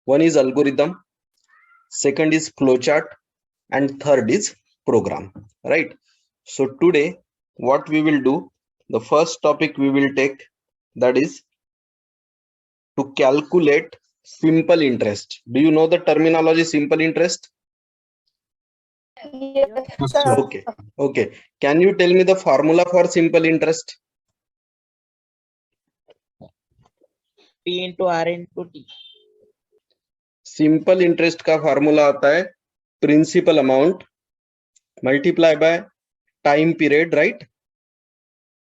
One is algorithm, second is flowchart, and third is program, right? So today what we will do, the first topic we will take, that is to calculate simple interest. Do you know the terminology simple interest? Yes, sir. Okay. Can you tell me the formula for simple interest? P into R into T. Simple interest का formula होता है principal amount multiply by time period, right,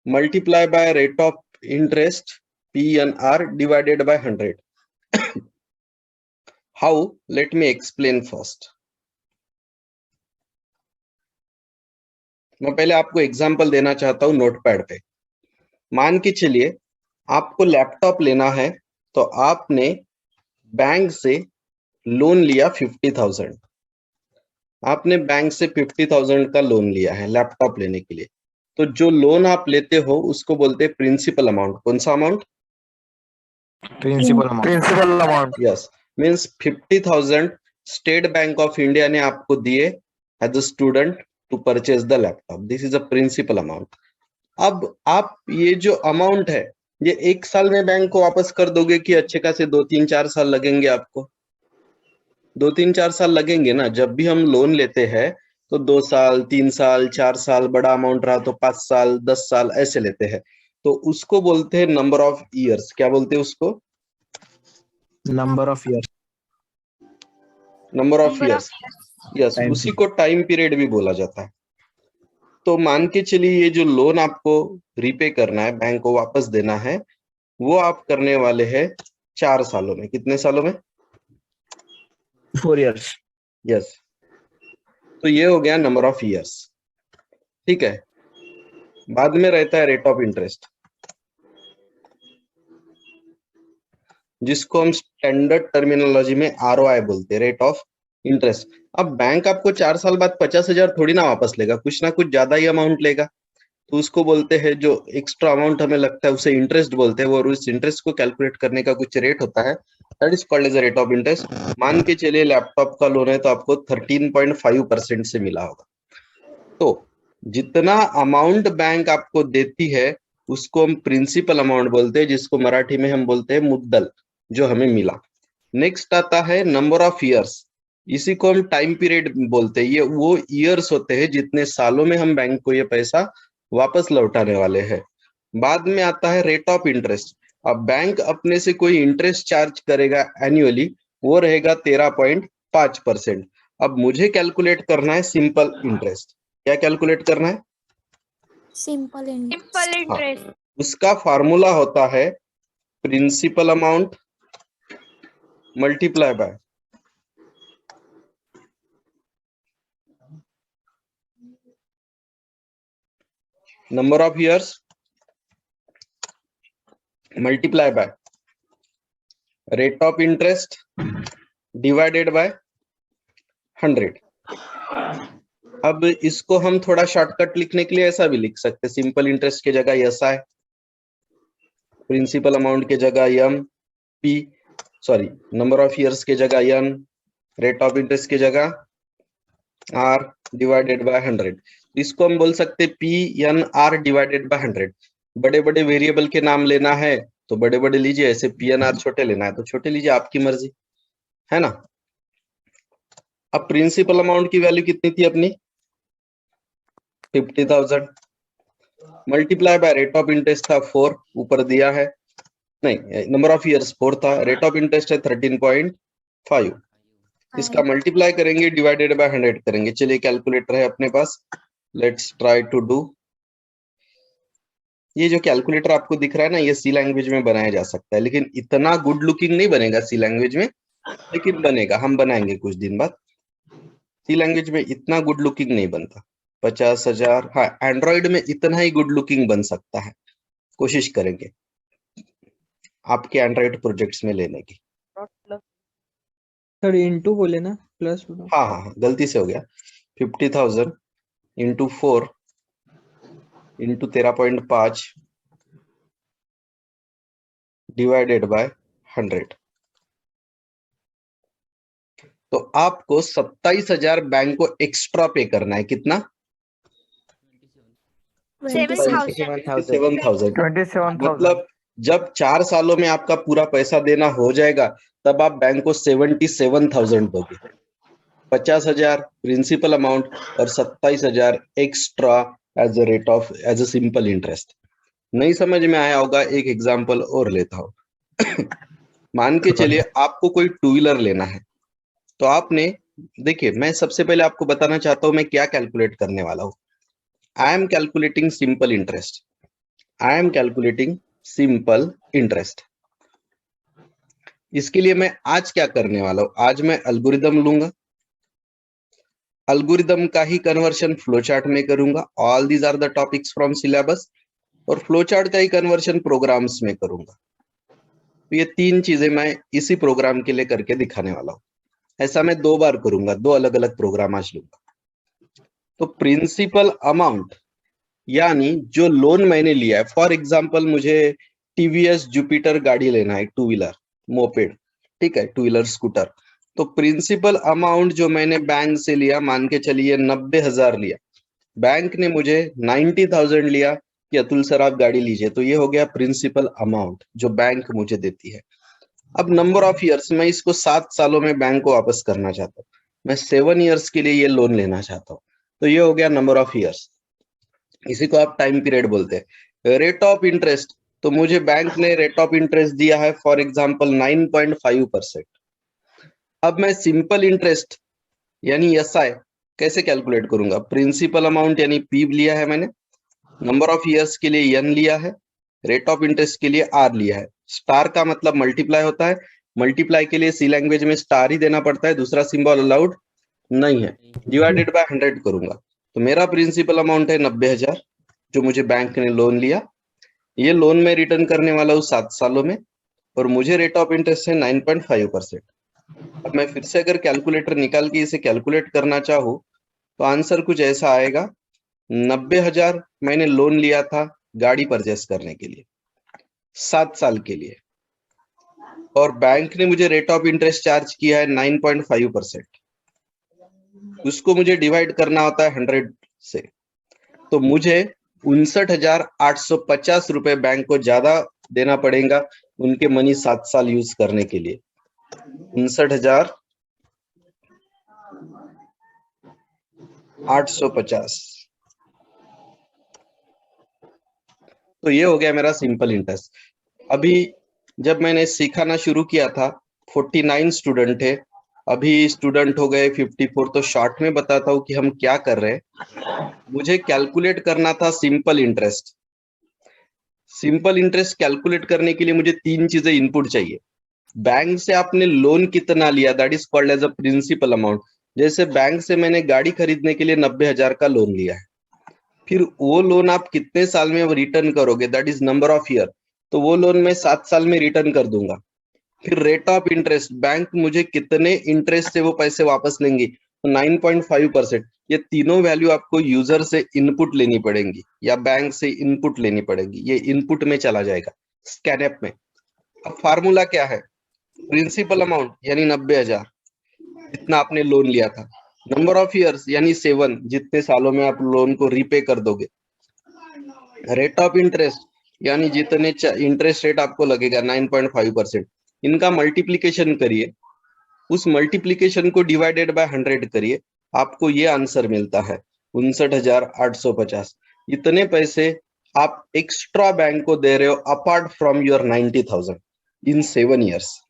multiply by rate of interest PNR divided by 100. How? Let me explain first. मैं पहले आपको example देना चाहता हूं notepad पे। मान के चलिए आपको लैपटॉप लेना है, तो आपने बैंक से लोन लिया 50,000। आपने बैंक से 50,000 का लोन लिया है लैपटॉप लेने के लिए। तो जो लोन आप लेते हो उसको बोलते हैं प्रिंसिपल अमाउंट। कौन सा amount? Principal amount. Yes, means 50,000 State Bank of India ने आपको दिए as a student to purchase the laptop. This is a principal amount. अब आप ये जो अमाउंट है ये एक साल में बैंक को वापस कर दोगे कि अच्छे खासे 2-3-4 साल लगेंगे आपको? 2-3-4 साल लगेंगे ना। जब भी हम लोन लेते हैं तो 2 साल, 3 साल, 4 साल, बड़ा अमाउंट रहा तो 5 साल, 10 साल ऐसे लेते हैं। तो उसको बोलते हैं नंबर ऑफ ईयर्स। क्या बोलते हैं उसको? Number of year. Number of years, yes, Time उसी को टाइम पीरियड भी बोला जाता है। तो मान के चलिए ये जो लोन आपको रीपे करना है, बैंक को वापस देना है, वो आप करने वाले हैं 4 सालों में। कितने सालों में? 4 years। यस, तो ये हो गया नंबर ऑफ ईयर्स, ठीक है। बाद में रहता है रेट ऑफ इंटरेस्ट, जिसको हम स्टैंडर्ड टर्मिनोलॉजी में ROI बोलते हैं, रेट ऑफ इंटरेस्ट। अब बैंक आपको 4 साल बाद 50,000 थोड़ी ना वापस लेगा, कुछ ना कुछ ज्यादा ही अमाउंट लेगा। तो उसको बोलते हैं, जो एक्स्ट्रा अमाउंट हमें लगता है उसे इंटरेस्ट बोलते हैं। वो उस इंटरेस्ट को कैलकुलेट करने का कुछ रेट होता है, that is called as rate of interest. मान के चलिए लैपटॉप का लोन है तो आपको 13.5% से मिला होगा। तो जितना अमाउंट बैंक आपको देती है उसको हम प्रिंसिपल अमाउंट बोलते हैं, जिसको मराठी में हम बोलते हैं मुद्दल, जो हमें मिला। नेक्स्ट आता है नंबर ऑफ ईयर्स, इसी को हम टाइम पीरियड बोलते हैं। ये वो ईयर्स होते हैं जितने सालों में हम बैंक को ये पैसा वापस लौटाने वाले हैं। बाद में आता है रेट ऑफ इंटरेस्ट। अब बैंक अपने से कोई इंटरेस्ट चार्ज करेगा एनुअली, वो रहेगा 13.5%। अब मुझे कैलकुलेट करना है सिंपल इंटरेस्ट। क्या कैलकुलेट करना है? Simple interest. उसका फॉर्मूला होता है principal amount multiply by number of years multiply by rate of interest divided by 100। अब इसको हम थोड़ा शॉर्टकट लिखने के लिए ऐसा भी लिख सकते हैं, सिंपल इंटरेस्ट के जगह SI, प्रिंसिपल अमाउंट के जगह MP, sorry number of years के जगह N, रेट ऑफ इंटरेस्ट के जगह R डिवाइडेड बाय 100। इसको हम बोल सकते हैं PNR डिवाइडेड बाय 100। बड़े बड़े वेरिएबल के नाम लेना है तो बड़े बड़े लीजिए, ऐसे PNR छोटे लेना है तो छोटे लीजिए, आपकी मर्जी है ना। अब प्रिंसिपल अमाउंट की वैल्यू कितनी थी अपनी? 50,000 multiply by rate of interest था 4, ऊपर दिया है, नहीं नंबर ऑफ ईयर्स 4 था, रेट ऑफ इंटरेस्ट है 13.5। इसका मल्टीप्लाई करेंगे डिवाइडेड बाय 100 करेंगे। चलिए कैलकुलेटर है अपने पास, लेट्स ट्राई टू डू। ये जो कैलकुलेटर आपको दिख रहा है ना, ये C लैंग्वेज में बनाया जा सकता है, लेकिन इतना गुड लुकिंग नहीं बनेगा C लैंग्वेज में, लेकिन बनेगा, हम बनाएंगे कुछ दिन बाद। C लैंग्वेज में इतना गुड लुकिंग नहीं बनता। 50,000, हाँ एंड्रॉइड में इतना ही गुड लुकिंग बन सकता है, कोशिश करेंगे आपके एंड्रॉइड प्रोजेक्ट्स में लेने की। सर इंटू बोले ना, प्लस हाँ, गलती से हो गया। 50,000 इंटू 4 इंटू 13.5 डिवाइडेड बाय 100। तो आपको 27,000 बैंक को एक्स्ट्रा पे करना है। कितना? 27,000। 27,000 मतलब जब 4 सालों में आपका पूरा पैसा देना हो जाएगा तब आप बैंक को 77,000 दोगे। 50,000 प्रिंसिपल अमाउंट और 27,000 extra as a rate of as a simple interest. नहीं समझ में आया होगा, एक एग्जांपल और लेता हूं। मान के चलिए आपको कोई टू व्हीलर लेना है, तो आपने देखिए, मैं सबसे पहले आपको बताना चाहता हूं मैं क्या कैलकुलेट करने वाला हूं। I am calculating simple interest. I am calculating simple interest. इसके लिए मैं आज क्या करने वाला हूं, आज मैं एल्गोरिदम लूंगा, एल्गोरिदम का ही कन्वर्शन फ्लो चार्ट में करूंगा। All these are the topics from syllabus. और फ्लो चार्ट का ही कन्वर्शन प्रोग्राम्स में करूंगा। तो ये 3 चीजें मैं इसी प्रोग्राम के लिए करके दिखाने वाला हूं। ऐसा मैं 2 बार करूंगा, 2 अलग अलग प्रोग्राम आज लूंगा। तो प्रिंसिपल अमाउंट यानी जो लोन मैंने लिया है, फॉर एग्जांपल मुझे टीवीएस जुपिटर गाड़ी लेना है, टू व्हीलर मोपेड, ठीक है, टू व्हीलर स्कूटर। तो प्रिंसिपल अमाउंट जो मैंने बैंक से लिया, मान के चलिए 90,000 लिया, बैंक ने मुझे 90,000 लिया कि अतुल सर आप गाड़ी लीजिए, तो ये हो गया प्रिंसिपल अमाउंट जो बैंक मुझे देती है। अब नंबर ऑफ इयर्स, मैं इसको 7 सालों में बैंक को वापस करना चाहता हूँ, मैं 7 इयर्स के लिए ये लोन लेना चाहता हूँ, तो ये हो गया नंबर ऑफ इयर्स। इसी को आप टाइम पीरियड बोलते हैं। रेट ऑफ इंटरेस्ट, तो मुझे बैंक ने रेट ऑफ इंटरेस्ट दिया है फॉर एग्जांपल 9.5%। अब मैं सिंपल इंटरेस्ट यानी एसआई कैसे कैलकुलेट करूंगा? प्रिंसिपल अमाउंट यानी पी लिया है मैंने, नंबर ऑफ इयर्स के लिए एन लिया है, रेट ऑफ इंटरेस्ट के लिए आर लिया है। स्टार का मतलब मल्टीप्लाई होता है, मल्टीप्लाई के लिए सी लैंग्वेज में स्टार ही देना पड़ता है, दूसरा सिंबल अलाउड नहीं है। डिवाइडेड बाय 100 करूंगा, तो मेरा प्रिंसिपल अमाउंट है 90,000 जो मुझे बैंक ने लोन लिया। ये लोन में रिटर्न करने वाला हूँ 7 सालों में, और मुझे रेट ऑफ इंटरेस्ट है 9.5%। अब मैं फिर से अगर कैलकुलेटर निकाल के इसे कैलकुलेट करना चाहूँ तो आंसर कुछ ऐसा आएगा। 90,000 मैंने लोन लिया था गाड़ी परचेस करने के लिए 7 साल के लिए, और बैंक ने मुझे रेट ऑफ इंटरेस्ट चार्ज किया है 9.5%। उसको मुझे डिवाइड करना होता है 100 से, तो मुझे 59,850 रुपए बैंक को ज्यादा देना पड़ेगा उनके मनी 7 साल यूज करने के लिए। 59,850। तो ये हो गया मेरा सिंपल इंटरेस्ट। अभी जब मैंने सिखाना शुरू किया था 49 स्टूडेंट थे, अभी स्टूडेंट हो गए 54। तो शॉर्ट में बताता हूँ कि हम क्या कर रहे हैं। मुझे कैलकुलेट करना था simple interest. Simple interest calculate करने के लिए मुझे 3 चीजें इनपुट चाहिए। बैंक से आपने लोन कितना लिया, that is called as a principal amount. जैसे बैंक से मैंने गाड़ी खरीदने के लिए 90,000 का लोन लिया है, फिर वो लोन आप कितने साल में रिटर्न करोगे, that is number of year. तो वो लोन मैं 7 साल में रिटर्न कर दूंगा। फिर रेट ऑफ इंटरेस्ट, बैंक मुझे कितने इंटरेस्ट से वो पैसे वापस लेंगी, तो 9.5%। ये तीनों वैल्यू आपको यूजर से इनपुट लेनी पड़ेंगी या बैंक से इनपुट लेनी पड़ेगी। ये इनपुट में चला जाएगा स्कैनएप में। अब फार्मूला क्या है? प्रिंसिपल अमाउंट यानी 90,000 जितना आपने लोन लिया था, नंबर ऑफ इयर्स यानी 7 जितने सालों में आप लोन को रीपे कर दोगे, रेट ऑफ इंटरेस्ट यानी जितने इंटरेस्ट रेट आपको लगेगा 9.5%, इनका मल्टीप्लीकेशन करिए, उस मल्टीप्लीकेशन को डिवाइडेड बाय 100 करिए, आपको ये आंसर मिलता है 59,850। इतने पैसे आप एक्स्ट्रा बैंक को दे रहे हो apart from your 90,000 in 7 years.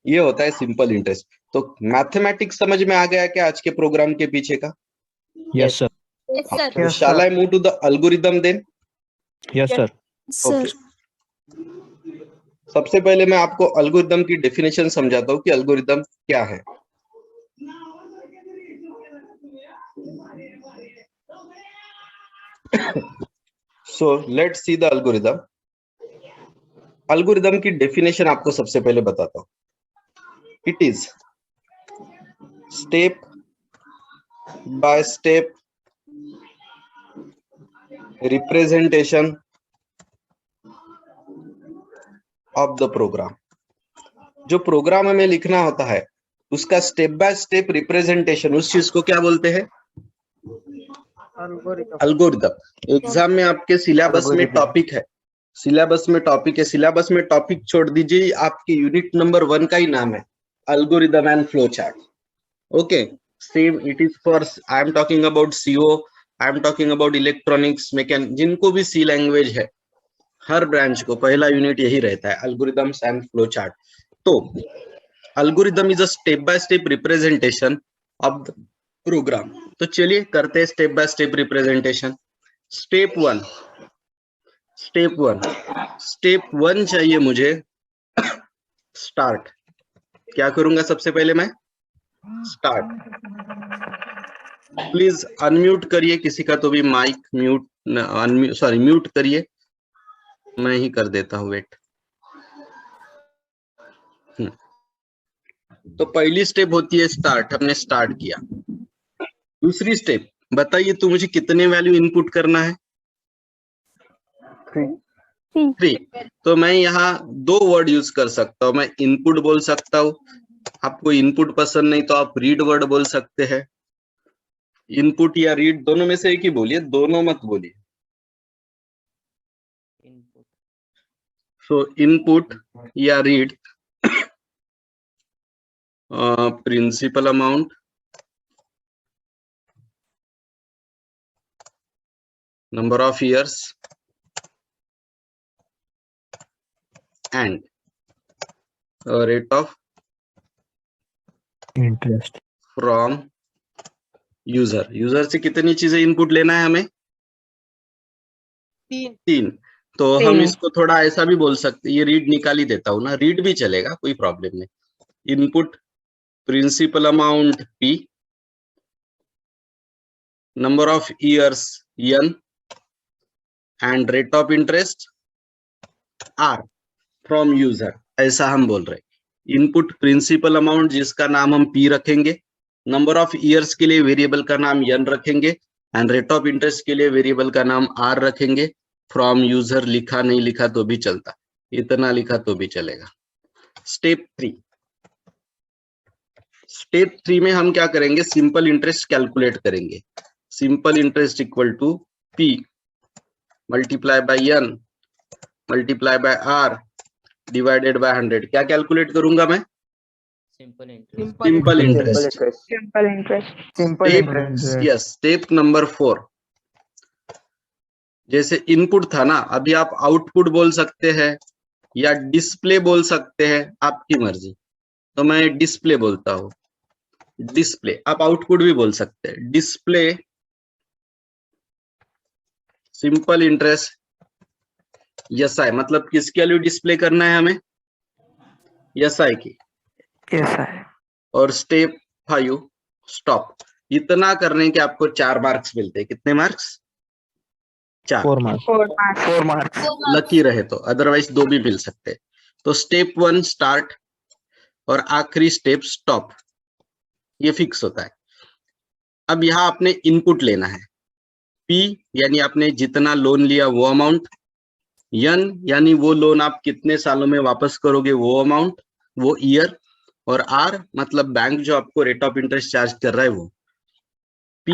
ये होता है सिंपल इंटरेस्ट। तो मैथमेटिक्स समझ में आ गया क्या आज के प्रोग्राम के पीछे का? Yes, sir. Yes, sir. So shall I move to the algorithm then? Yes, sir. Sir. सबसे पहले मैं आपको अल्गोरिदम की डेफिनेशन समझाता हूँ कि अल्गोरिदम क्या है। So let's see the algorithm. Algorithm की डेफिनेशन आपको सबसे पहले बताता हूँ। It is step by step representation of the program। जो प्रोग्राम हमें लिखना होता है उसका स्टेप बाय स्टेप रिप्रेजेंटेशन, उस चीज को क्या बोलते हैं? अल्गोरिदम। एग्जाम में आपके सिलेबस में टॉपिक है, सिलेबस में टॉपिक है, सिलेबस में टॉपिक छोड़ दीजिए, आपके यूनिट नंबर 1 का ही नाम है algorithm and flow chart. Okay, same it is for, I am talking about CO, I am talking about electronics, mechanic, जिनको भी सी लैंग्वेज है, हर ब्रांच को पहला यूनिट यही रहता है, अल्गोरिदम्स एंड फ्लो चार्ट। तो algorithm is a step by step representation of the program. तो चलिए करते हैं step by step representation. Step one चाहिए मुझे स्टार्ट। क्या करूंगा सबसे पहले मैं? स्टार्ट। प्लीज अनम्यूट करिए किसी का तो भी माइक म्यूट, सॉरी म्यूट करिए, मैं ही कर देता हूं, वेट। तो पहली स्टेप होती है स्टार्ट, हमने स्टार्ट किया। दूसरी स्टेप बताइए तो मुझे कितने वैल्यू इनपुट करना है? 3। तो मैं यहाँ 2 वर्ड यूज कर सकता हूँ, मैं इनपुट बोल सकता हूँ, आपको इनपुट पसंद नहीं तो आप रीड वर्ड बोल सकते हैं। इनपुट या रीड दोनों में से एक ही बोलिए, दोनों मत बोलिए। सो इनपुट या read, principal amount, number of years and rate of interest from user से कितनी चीजें इनपुट लेना है हमें? 3। तो हम इसको थोड़ा ऐसा भी बोल सकते, ये रीड निकाल ही देता हूं ना, रीड भी चलेगा, कोई प्रॉब्लम नहीं। Input principal amount P, number of years N and rate of interest R from user, ऐसा हम बोल रहे हैं। इनपुट प्रिंसिपल अमाउंट जिसका नाम हम P रखेंगे, नंबर ऑफ ईयर्स के लिए वेरिएबल का नाम N रखेंगे एंड रेट ऑफ इंटरेस्ट के लिए वेरिएबल का नाम R रखेंगे। फ्रॉम यूजर लिखा नहीं लिखा तो भी चलता, इतना लिखा तो भी चलेगा। स्टेप 3 में हम क्या करेंगे? सिंपल इंटरेस्ट कैलकुलेट करेंगे। Simple interest equal to P multiply by N multiply by R divided by 100। क्या कैलकुलेट करूंगा मैं? Simple interest. Yes, step number 4। जैसे इनपुट था ना, अभी आप आउटपुट बोल सकते हैं या डिस्प्ले बोल सकते हैं, आपकी मर्जी। तो मैं डिस्प्ले बोलता हूं, डिस्प्ले। आप आउटपुट भी बोल सकते हैं। डिस्प्ले सिंपल इंटरेस्ट SI, मतलब किसकी वैल्यू डिस्प्ले करना है हमें? SI की। और स्टेप 5 स्टॉप। इतना करने के आपको 4 मार्क्स मिलते हैं। कितने मार्क्स? 4 मार्क्स। लकी रहे तो, अदरवाइज 2 भी मिल सकते हैं। तो स्टेप 1 स्टार्ट और आखिरी स्टेप स्टॉप, ये फिक्स होता है। अब यहाँ आपने इनपुट लेना है। P यानी आपने जितना लोन लिया वो अमाउंट, N यानी वो लोन आप कितने सालों में वापस करोगे वो अमाउंट, वो ईयर, और R मतलब बैंक जो आपको रेट ऑफ इंटरेस्ट चार्ज कर रहा है वो। P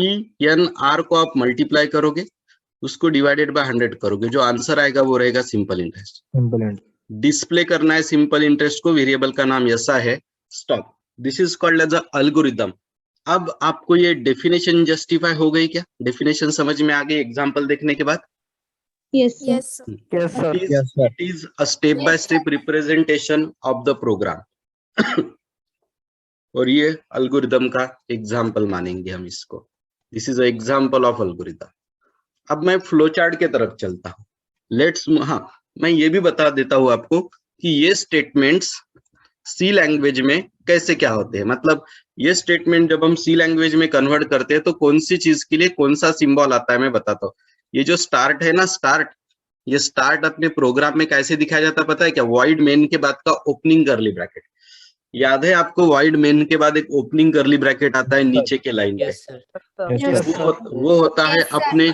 N R को आप मल्टीप्लाई करोगे, उसको डिवाइडेड बाय 100 करोगे, जो आंसर आएगा वो रहेगा सिंपल इंटरेस्ट। डिस्प्ले करना है सिंपल इंटरेस्ट को, वेरिएबल का नाम ऐसा है stop. This is called as a algorithm. अब आपको ये डेफिनेशन जस्टिफाई हो गई क्या? डेफिनेशन समझ में आ गई एग्जांपल देखने के बाद? Yes, It is a step by step representation of the program। और ये एल्गोरिदम का एग्जांपल मानेंगे हम इसको। This is a example of algorithm. अब मैं फ्लो चार्ट के तरफ चलता हूँ। मैं ये भी बता देता हूँ आपको कि ये स्टेटमेंट्स सी लैंग्वेज में कैसे क्या होते हैं। मतलब ये स्टेटमेंट जब हम सी लैंग्वेज में कन्वर्ट करते हैं तो कौन सी चीज के लिए कौन सा सिंबल आता है मैं बताता हूँ। ये जो स्टार्ट है ना, ये स्टार्ट अपने प्रोग्राम में कैसे दिखाया जाता है पता है क्या? वॉइड मेन के बाद का ओपनिंग करली ब्रैकेट। याद है आपको? वॉइड मेन के बाद एक ओपनिंग करली ब्रैकेट आता है नीचे के लाइन पे। वो होता है अपने,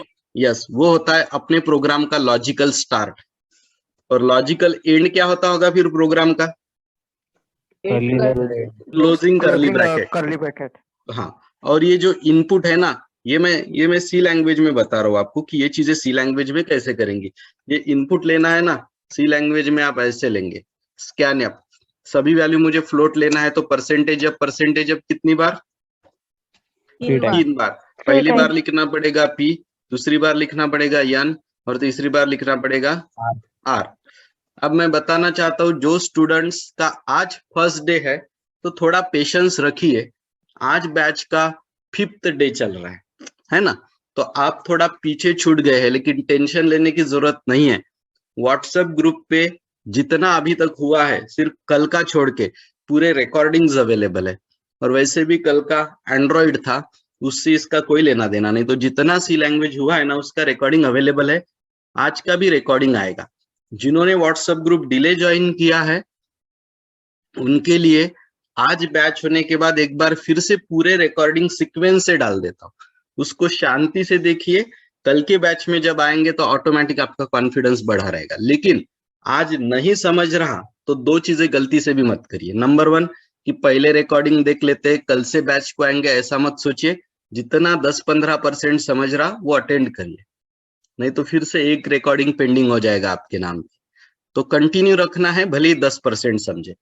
वो होता है अपने प्रोग्राम का लॉजिकल स्टार्ट। और लॉजिकल एंड क्या होता होगा फिर प्रोग्राम का? Closing curly bracket. Curly bracket. हाँ, और ये जो इनपुट है ना, ये मैं सी लैंग्वेज में बता रहा हूँ आपको कि ये चीजें सी लैंग्वेज में कैसे करेंगी। ये इनपुट लेना है ना, सी लैंग्वेज में आप ऐसे लेंगे, स्कैन अप, सभी वैल्यू मुझे फ्लोट लेना है तो परसेंटेज अब कितनी बार? 3 बार। पहली बार लिखना पड़ेगा p, दूसरी बार लिखना पड़ेगा n और तीसरी बार लिखना पड़ेगा r। अब मैं बताना चाहता हूँ जो स्टूडेंट्स का आज फर्स्ट डे है तो थोड़ा पेशेंस रखिए, आज बैच का 5th डे चल रहा है ना, तो आप थोड़ा पीछे छूट गए हैं, लेकिन टेंशन लेने की जरूरत नहीं है। व्हाट्सएप ग्रुप पे जितना अभी तक हुआ है सिर्फ कल का छोड़ के पूरे रिकॉर्डिंग्स अवेलेबल है, और वैसे भी कल का एंड्रॉइड था, उससे इसका कोई लेना देना नहीं, तो जितना सी लैंग्वेज हुआ है ना उसका रिकॉर्डिंग अवेलेबल है, आज का भी रिकॉर्डिंग आएगा। जिन्होंने व्हाट्सएप ग्रुप डिले ज्वाइन किया है उनके लिए आज बैच होने के बाद एक बार फिर से पूरे रिकॉर्डिंग सीक्वेंस से डाल देता हूँ, उसको शांति से देखिए, कल के बैच में जब आएंगे तो ऑटोमेटिक आपका कॉन्फिडेंस बढ़ा रहेगा। लेकिन आज नहीं समझ रहा तो 2 चीजें गलती से भी मत करिए। नंबर 1 कि पहले रिकॉर्डिंग देख लेते हैं कल से बैच को आएंगे, ऐसा मत सोचिए। जितना 10-15% समझ रहा वो अटेंड करिए, नहीं तो फिर से एक रिकॉर्डिंग पेंडिंग हो जाएगा आपके नाम की। तो कंटिन्यू रखना है, भले ही 10% समझे।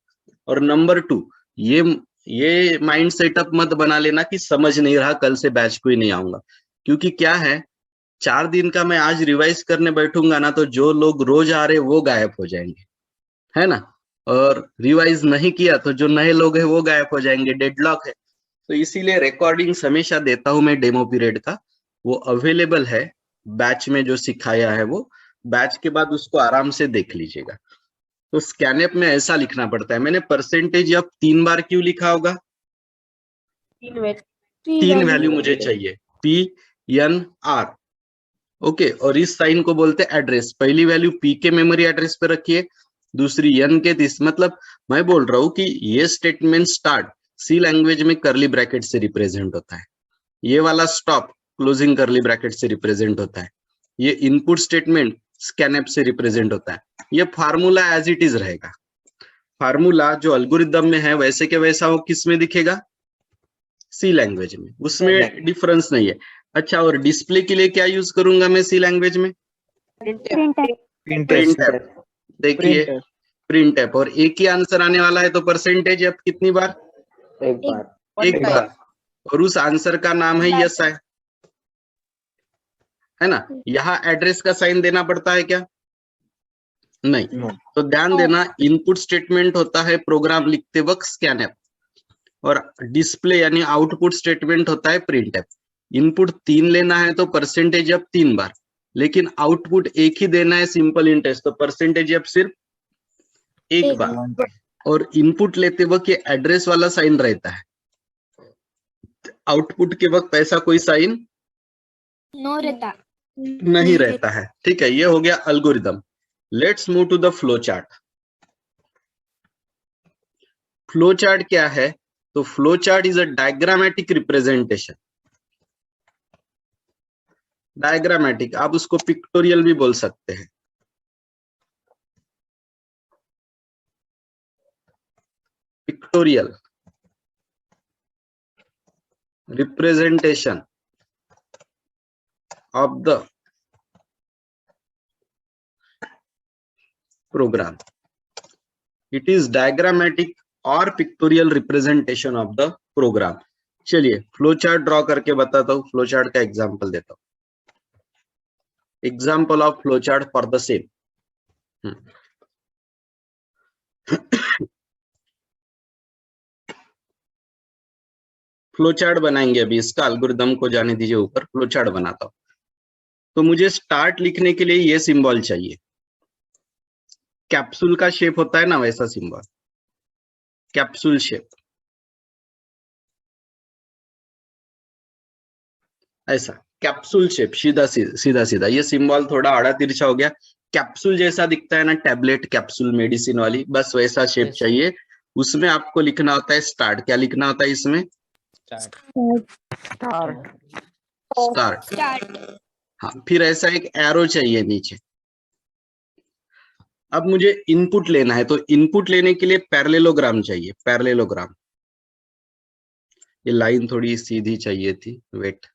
और नंबर 2, ये माइंड सेटअप मत बना लेना कि समझ नहीं रहा कल से बैच को ही नहीं आऊंगा, क्योंकि क्या है 4 दिन का मैं आज रिवाइज करने बैठूंगा ना तो जो लोग रोज आ रहे वो गायब हो जाएंगे, है ना, और रिवाइज नहीं किया तो जो नए लोग हैं वो गायब हो जाएंगे, डेडलॉक है। तो इसीलिए रिकॉर्डिंग हमेशा देता हूं मैं डेमो पीरियड का, वो अवेलेबल है बैच में, जो सिखाया है वो बैच के बाद उसको आराम से देख लीजिएगा। तो स्कैनअप में ऐसा लिखना पड़ता है। मैंने परसेंटेज अब 3 बार क्यों लिखा होगा? 3 वैल्यू मुझे चाहिए, p n r। ओके, और इस साइन को बोलते हैं एड्रेस। पहली वैल्यू p के मेमोरी एड्रेस पे रखिए, दूसरी n के मतलब मैं बोल रहा हूँ कि ये स्टेटमेंट स्टार्ट सी लैंग्वेज में कर्ली ब्रैकेट से रिप्रेजेंट होता है, ये वाला स्टॉप क्लोजिंग कर्ली ब्रैकेट से रिप्रेजेंट होता है, ये इनपुट स्टेटमेंट स्कैनअप से रिप्रेजेंट होता है। ये फार्मूला एज इट इज रहेगा, फार्मूला जो एल्गोरिदम में है वैसे के वैसा वो किस में दिखेगा? सी लैंग्वेज में, उसमें डिफरेंस नहीं है। अच्छा, और डिस्प्ले के लिए क्या यूज करूंगा मैं सी लैंग्वेज में? Print F. देखिए प्रिंट ऐप, और एक ही आंसर आने वाला है तो परसेंटेज अब कितनी बार? एक बार, और उस आंसर का नाम है यस है ना। यहाँ एड्रेस का साइन देना पड़ता है क्या? नहीं। तो ध्यान देना, इनपुट स्टेटमेंट होता है प्रोग्राम लिखते वक्त स्कैनअप, और डिस्प्ले यानी आउटपुट स्टेटमेंट होता है प्रिंट ऐप। इनपुट 3 लेना है तो परसेंटेज अब 3 बार, लेकिन आउटपुट एक ही देना है सिंपल इंटरेस्ट, तो परसेंटेज अब सिर्फ एक बार। और इनपुट लेते वक्त ये एड्रेस वाला साइन रहता है, आउटपुट के वक्त ऐसा कोई साइन नहीं रहता है। ठीक है, ये हो गया algorithm. Let's move to the flow chart. Flow chart क्या है? तो flow chart is a diagrammatic representation. Diagrammatic, आप उसको पिक्टोरियल भी बोल सकते हैं। Pictorial representation of the program. It is diagrammatic or pictorial representation of the program. चलिए फ्लो चार्ट ड्रॉ करके बताता हूँ, फ्लो चार्ट का एग्जांपल देता हूँ। Example of flow chart for the same. Flow chart बनाएंगे, अभी इसका एल्गोरिदम को जाने दीजिए, ऊपर फ्लो चार्ट बनाता हूँ। तो मुझे स्टार्ट लिखने के लिए ये सिंबल चाहिए, कैप्सूल का शेप होता है ना वैसा सिंबल, कैप्सूल शेप, ऐसा कैप्सूल शेप, सीधा सीधा। ये सिंबल थोड़ा आड़ा तिरछा हो गया, कैप्सूल जैसा दिखता है ना, टैबलेट कैप्सूल मेडिसिन वाली, बस वैसा शेप चाहिए। उसमें आपको लिखना होता है स्टार्ट। क्या लिखना होता है इसमें? स्टार्ट। हाँ, फिर ऐसा एक एरो चाहिए नीचे, अब मुझे इनपुट लेना है, तो इनपुट लेने के लिए पैरेललोग्राम चाहिए, पैरेललोग्राम। ये लाइन थोड़ी सीधी चाहिए थी, वेट।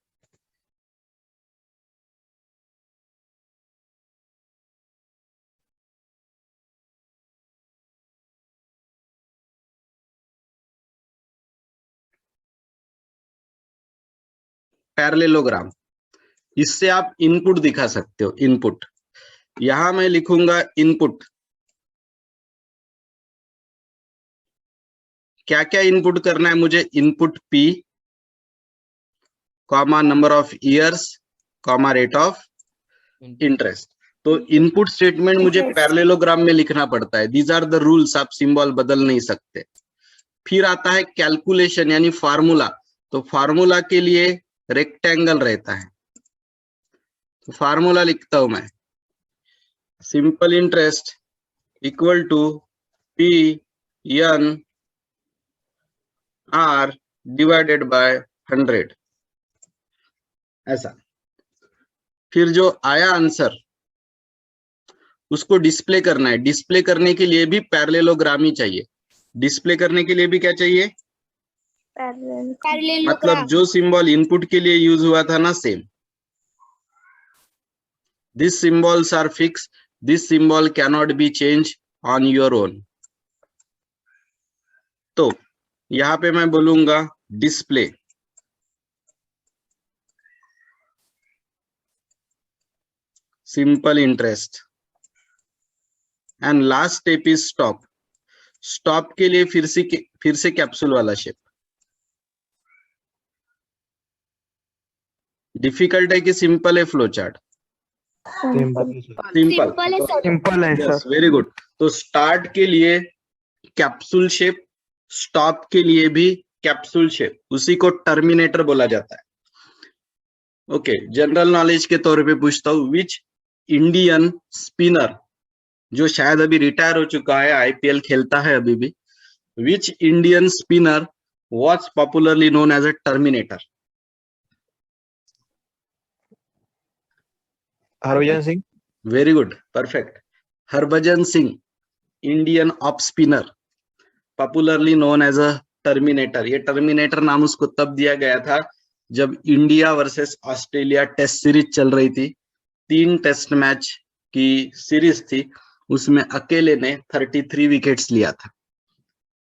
पैरेललोग्राम, इससे आप इनपुट दिखा सकते हो, इनपुट। यहां मैं लिखूंगा इनपुट। क्या क्या इनपुट करना है मुझे? Input P, comma number of years, comma rate of interest. तो इनपुट स्टेटमेंट मुझे पैरेललोग्राम में लिखना पड़ता है। दीज आर द रूल्स, आप सिंबल बदल नहीं सकते। फिर आता है कैलकुलेशन यानी फार्मूला। तो फार्मूला के लिए रेक्टेंगल रहता है, तो फार्मूला लिखता हूं मैं, simple interest equal to P N R divided by 100, ऐसा। फिर जो आया आंसर उसको डिस्प्ले करना है। डिस्प्ले करने के लिए भी पैरेललोग्राम ही चाहिए। डिस्प्ले करने के लिए भी क्या चाहिए? मतलब जो सिंबल इनपुट के लिए यूज हुआ था ना, same. This symbols are fix, this symbol cannot be change on your own. तो यहां पे मैं बोलूंगा display, simple interest, and last step is stop. Stop के लिए फिर से कैप्सूल वाला शेप। डिफिकल्ट है कि सिंपल है फ्लो चार्ट? सिंपल है यस, सर। Very good. तो स्टार्ट के लिए कैप्सूल शेप, स्टॉप के लिए भी कैप्सूल शेप, उसी को टर्मिनेटर बोला जाता है। ओके, जनरल नॉलेज के तौर पे पूछता हूँ, विच इंडियन स्पिनर, जो शायद अभी रिटायर हो चुका है, आईपीएल खेलता है अभी भी, which Indian spinner was popularly known as a terminator? Harbhajan Singh. Very good, perfect. Harbhajan Singh, Indian off spinner, popularly known as a terminator. ये टर्मिनेटर नाम उसको तब दिया गया था जब India versus Australia test series चल रही थी। 3 टेस्ट मैच की सीरीज थी, उसमें अकेले ने 33 विकेट्स लिया था।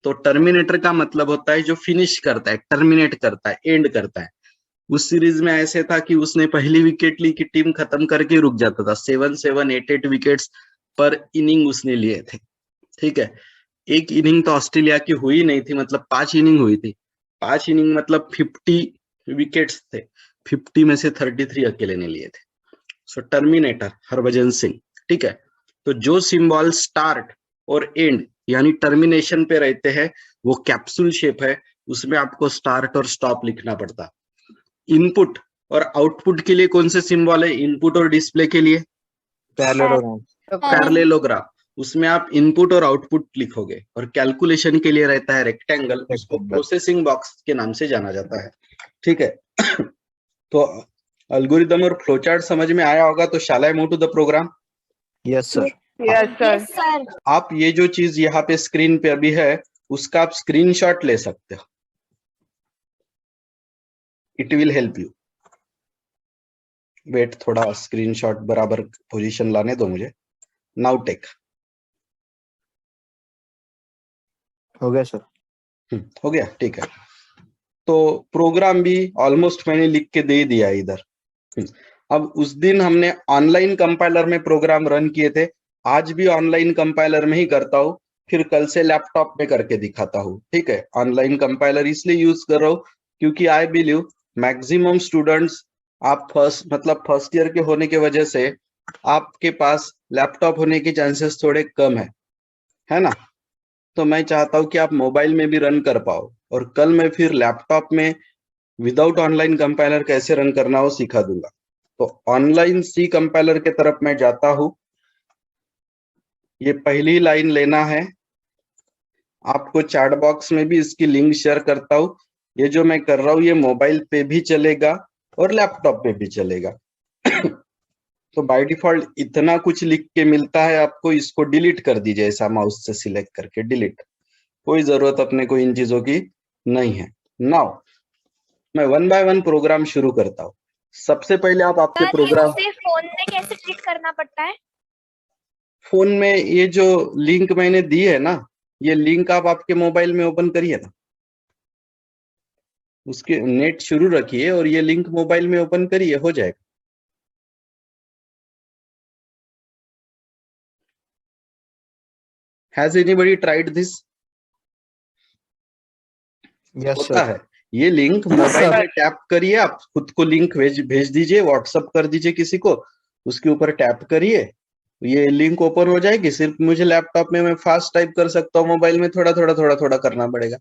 तो टर्मिनेटर का मतलब होता है जो फिनिश करता है, टर्मिनेट करता है, एंड करता है। उस सीरीज में ऐसे था कि उसने पहली विकेट ली कि टीम खत्म करके रुक जाता था। 7-7, 8-8 विकेट्स पर इनिंग उसने लिए थे। ठीक है, एक इनिंग तो ऑस्ट्रेलिया की हुई नहीं थी, मतलब 5 इनिंग हुई थी। 5 इनिंग मतलब 50 विकेट्स थे, 50 में से 33 अकेले ने लिए थे। सो टर्मिनेटर हरभजन सिंह। ठीक है, तो जो सिंबल स्टार्ट और एंड यानी टर्मिनेशन पे रहते हैं वो कैप्सूल शेप है, उसमें आपको स्टार्ट और स्टॉप लिखना पड़ता। इनपुट और आउटपुट के लिए कौन से सिंबल है? इनपुट और डिस्प्ले के लिए पैरेललोग्राम, उसमें आप इनपुट और आउटपुट लिखोगे। और कैलकुलेशन के लिए रहता है रेक्टेंगल, उसको प्रोसेसिंग बॉक्स के नाम से जाना जाता है। ठीक है, तो एल्गोरिदम और फ्लोचार्ट समझ में आया होगा। तो shall I move to the program? Yes sir. Yes sir. आप ये जो चीज यहाँ पे स्क्रीन पे अभी है उसका आप स्क्रीनशॉट ले सकते हो, it will help you. Wait, थोड़ा स्क्रीनशॉट बराबर पोजीशन लाने दो मुझे। Now take. हो गया सर। हो गया, ठीक है। तो प्रोग्राम भी ऑलमोस्ट मैंने लिख के दे दिया इधर। अब उस दिन हमने ऑनलाइन कंपाइलर में प्रोग्राम रन किए थे, आज भी ऑनलाइन कंपाइलर में ही करता हूँ, फिर कल से लैपटॉप में करके दिखाता हूँ। ठीक है, ऑनलाइन कंपाइलर इसलिए यूज कर रहा हूँ क्योंकि आई बिलीव मैक्सिमम स्टूडेंट्स, आप फर्स्ट ईयर के होने की वजह से आपके पास लैपटॉप होने के चांसेस थोड़े कम है ना। तो मैं चाहता हूँ कि आप मोबाइल में भी रन कर पाओ, और कल मैं फिर लैपटॉप में विदाउट ऑनलाइन कंपाइलर कैसे रन करना हो सिखा दूंगा। तो ऑनलाइन सी कंपाइलर के तरफ मैं जाता हूं। ये पहली लाइन लेना है, आपको चैट बॉक्स में भी इसकी लिंक शेयर करता हूं। ये जो मैं कर रहा हूं ये मोबाइल पे भी चलेगा और लैपटॉप पे भी चलेगा। तो बाय डिफॉल्ट इतना कुछ लिख के मिलता है आपको, इसको डिलीट कर दीजिए ऐसा माउस से सिलेक्ट करके, डिलीट। कोई जरूरत अपने को इन चीजों की नहीं है। नाउ मैं वन बाय वन प्रोग्राम शुरू करता हूँ। सबसे पहले आप आपके प्रोग्राम फोन में कैसे क्लिक करना पड़ता है? फोन में ये जो लिंक मैंने दी है ना, ये लिंक आप आपके मोबाइल में ओपन करिए ना, उसके नेट शुरू रखिए और ये लिंक मोबाइल में ओपन करिए, हो जाएगा। Has anybody tried this? Yes, होता sir. है। ये लिंक मोबाइल में टैप करिए, आप खुद को लिंक भेज दीजिए, व्हाट्सअप कर दीजिए किसी को, उसके ऊपर टैप करिए, ये लिंक ओपन हो जाएगी। सिर्फ मुझे लैपटॉप में मैं फास्ट टाइप कर सकता हूँ, मोबाइल में थोड़ा थोड़ा थोड़ा थोड़ा करना पड़ेगा,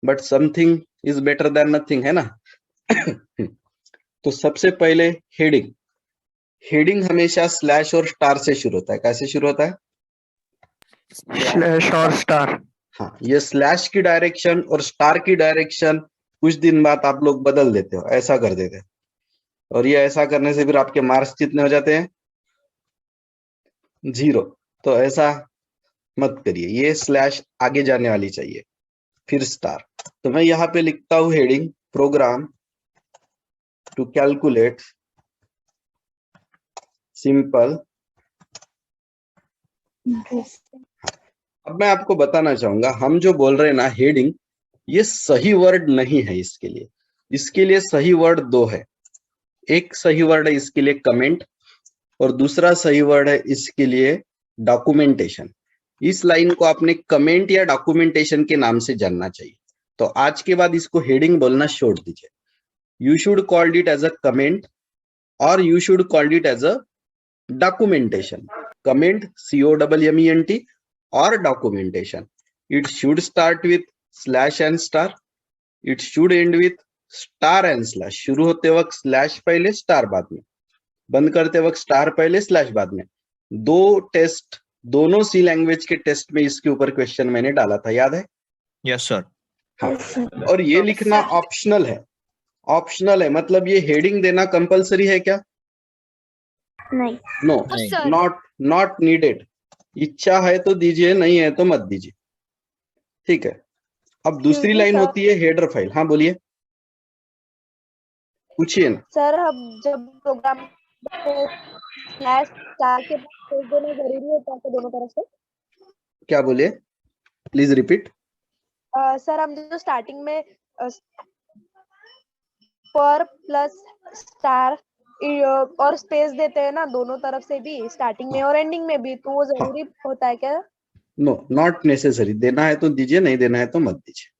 but something is better than nothing, है ना। तो सबसे पहले हेडिंग। हेडिंग हमेशा स्लैश और स्टार से शुरू होता है। कैसे शुरू होता है? Slash or star. हाँ, ये स्लैश की डायरेक्शन और स्टार की डायरेक्शन कुछ दिन बाद आप लोग बदल देते हो, ऐसा कर देते हैं, और ये ऐसा करने से फिर आपके मार्क्स कितने हो जाते हैं? 0। तो ऐसा मत करिए, ये स्लैश आगे जाने वाली चाहिए, फिर स्टार। तो मैं यहाँ पे लिखता हूँ heading program to calculate simple. अब मैं आपको बताना चाहूंगा, हम जो बोल रहे हैं ना हेडिंग, ये सही वर्ड नहीं है इसके लिए। इसके लिए सही वर्ड 2 है। एक सही वर्ड है इसके लिए कमेंट, और दूसरा सही वर्ड है इसके लिए डॉक्यूमेंटेशन। इस लाइन को आपने कमेंट या डॉक्यूमेंटेशन के नाम से जानना चाहिए। तो आज के बाद इसको हेडिंग बोलना छोड़ दीजिए। You should called it as a comment और you should called it as a documentation. Comment COMMENT और documentation. It should start with slash and star, it should end with star and slash. शुरू होते वक्त slash पहले, star बाद में, बंद करते वक्त स्टार पहले, स्लैश बाद में। 2 टेस्ट, दोनों सी लैंग्वेज के टेस्ट में इसके ऊपर क्वेश्चन मैंने डाला था, याद है? Yes, sir. हाँ। और ये लिखना ऑप्शनल है। ऑप्शनल है मतलब ये हेडिंग देना कंपलसरी है क्या? नहीं। नो, नहीं। Not needed. इच्छा है तो दीजिए, नहीं है तो मत दीजिए, ठीक है। अब दूसरी लाइन होती है हेडर फाइल। हाँ बोलिए, पूछिए ना। सर हम जब प्रोग्राम स्लैश स्टार के बाद स्पेस देना जरूरी होता है दोनों तरफ से? क्या बोलिए, प्लीज रिपीट। सर हम जो स्टार्टिंग में पर प्लस स्टार और स्पेस देते हैं ना दोनों तरफ से भी, स्टार्टिंग में और एंडिंग में भी, तो वो जरूरी होता है क्या? No, not necessary. देना है तो दीजिए, नहीं देना है तो मत दीजिए,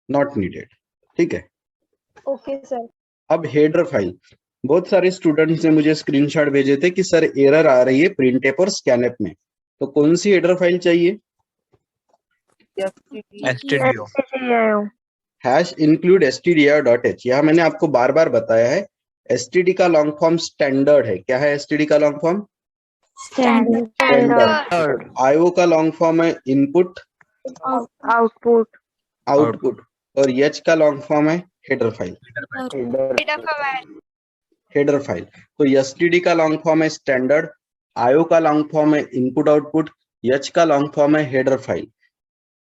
नॉट नीडेड, ठीक है। Okay sir. अब हेडर फाइल, बहुत सारे स्टूडेंट्स ने मुझे स्क्रीनशॉट भेजे थे कि सर एरर आ रही है प्रिंटएप और स्कैनएप में, तो कौन सी हेडर फाइल चाहिए? STDO. Hash include stdio.h। यह मैंने आपको बार बार बताया है, एसटीडी का लॉन्ग फॉर्म स्टैंडर्ड है। क्या है एसटीडी का लॉन्ग फॉर्म? स्टैंडर्ड। आईओ का लॉन्ग फॉर्म है इनपुट आउटपुट, और एच का लॉन्ग फॉर्म है हेडर फाइल। Header file. तो एसटीडी का लॉन्ग फॉर्म है स्टैंडर्ड, आईओ का लॉन्ग फॉर्म है इनपुट आउटपुट, एच का लॉन्ग फॉर्म है हेडर फाइल।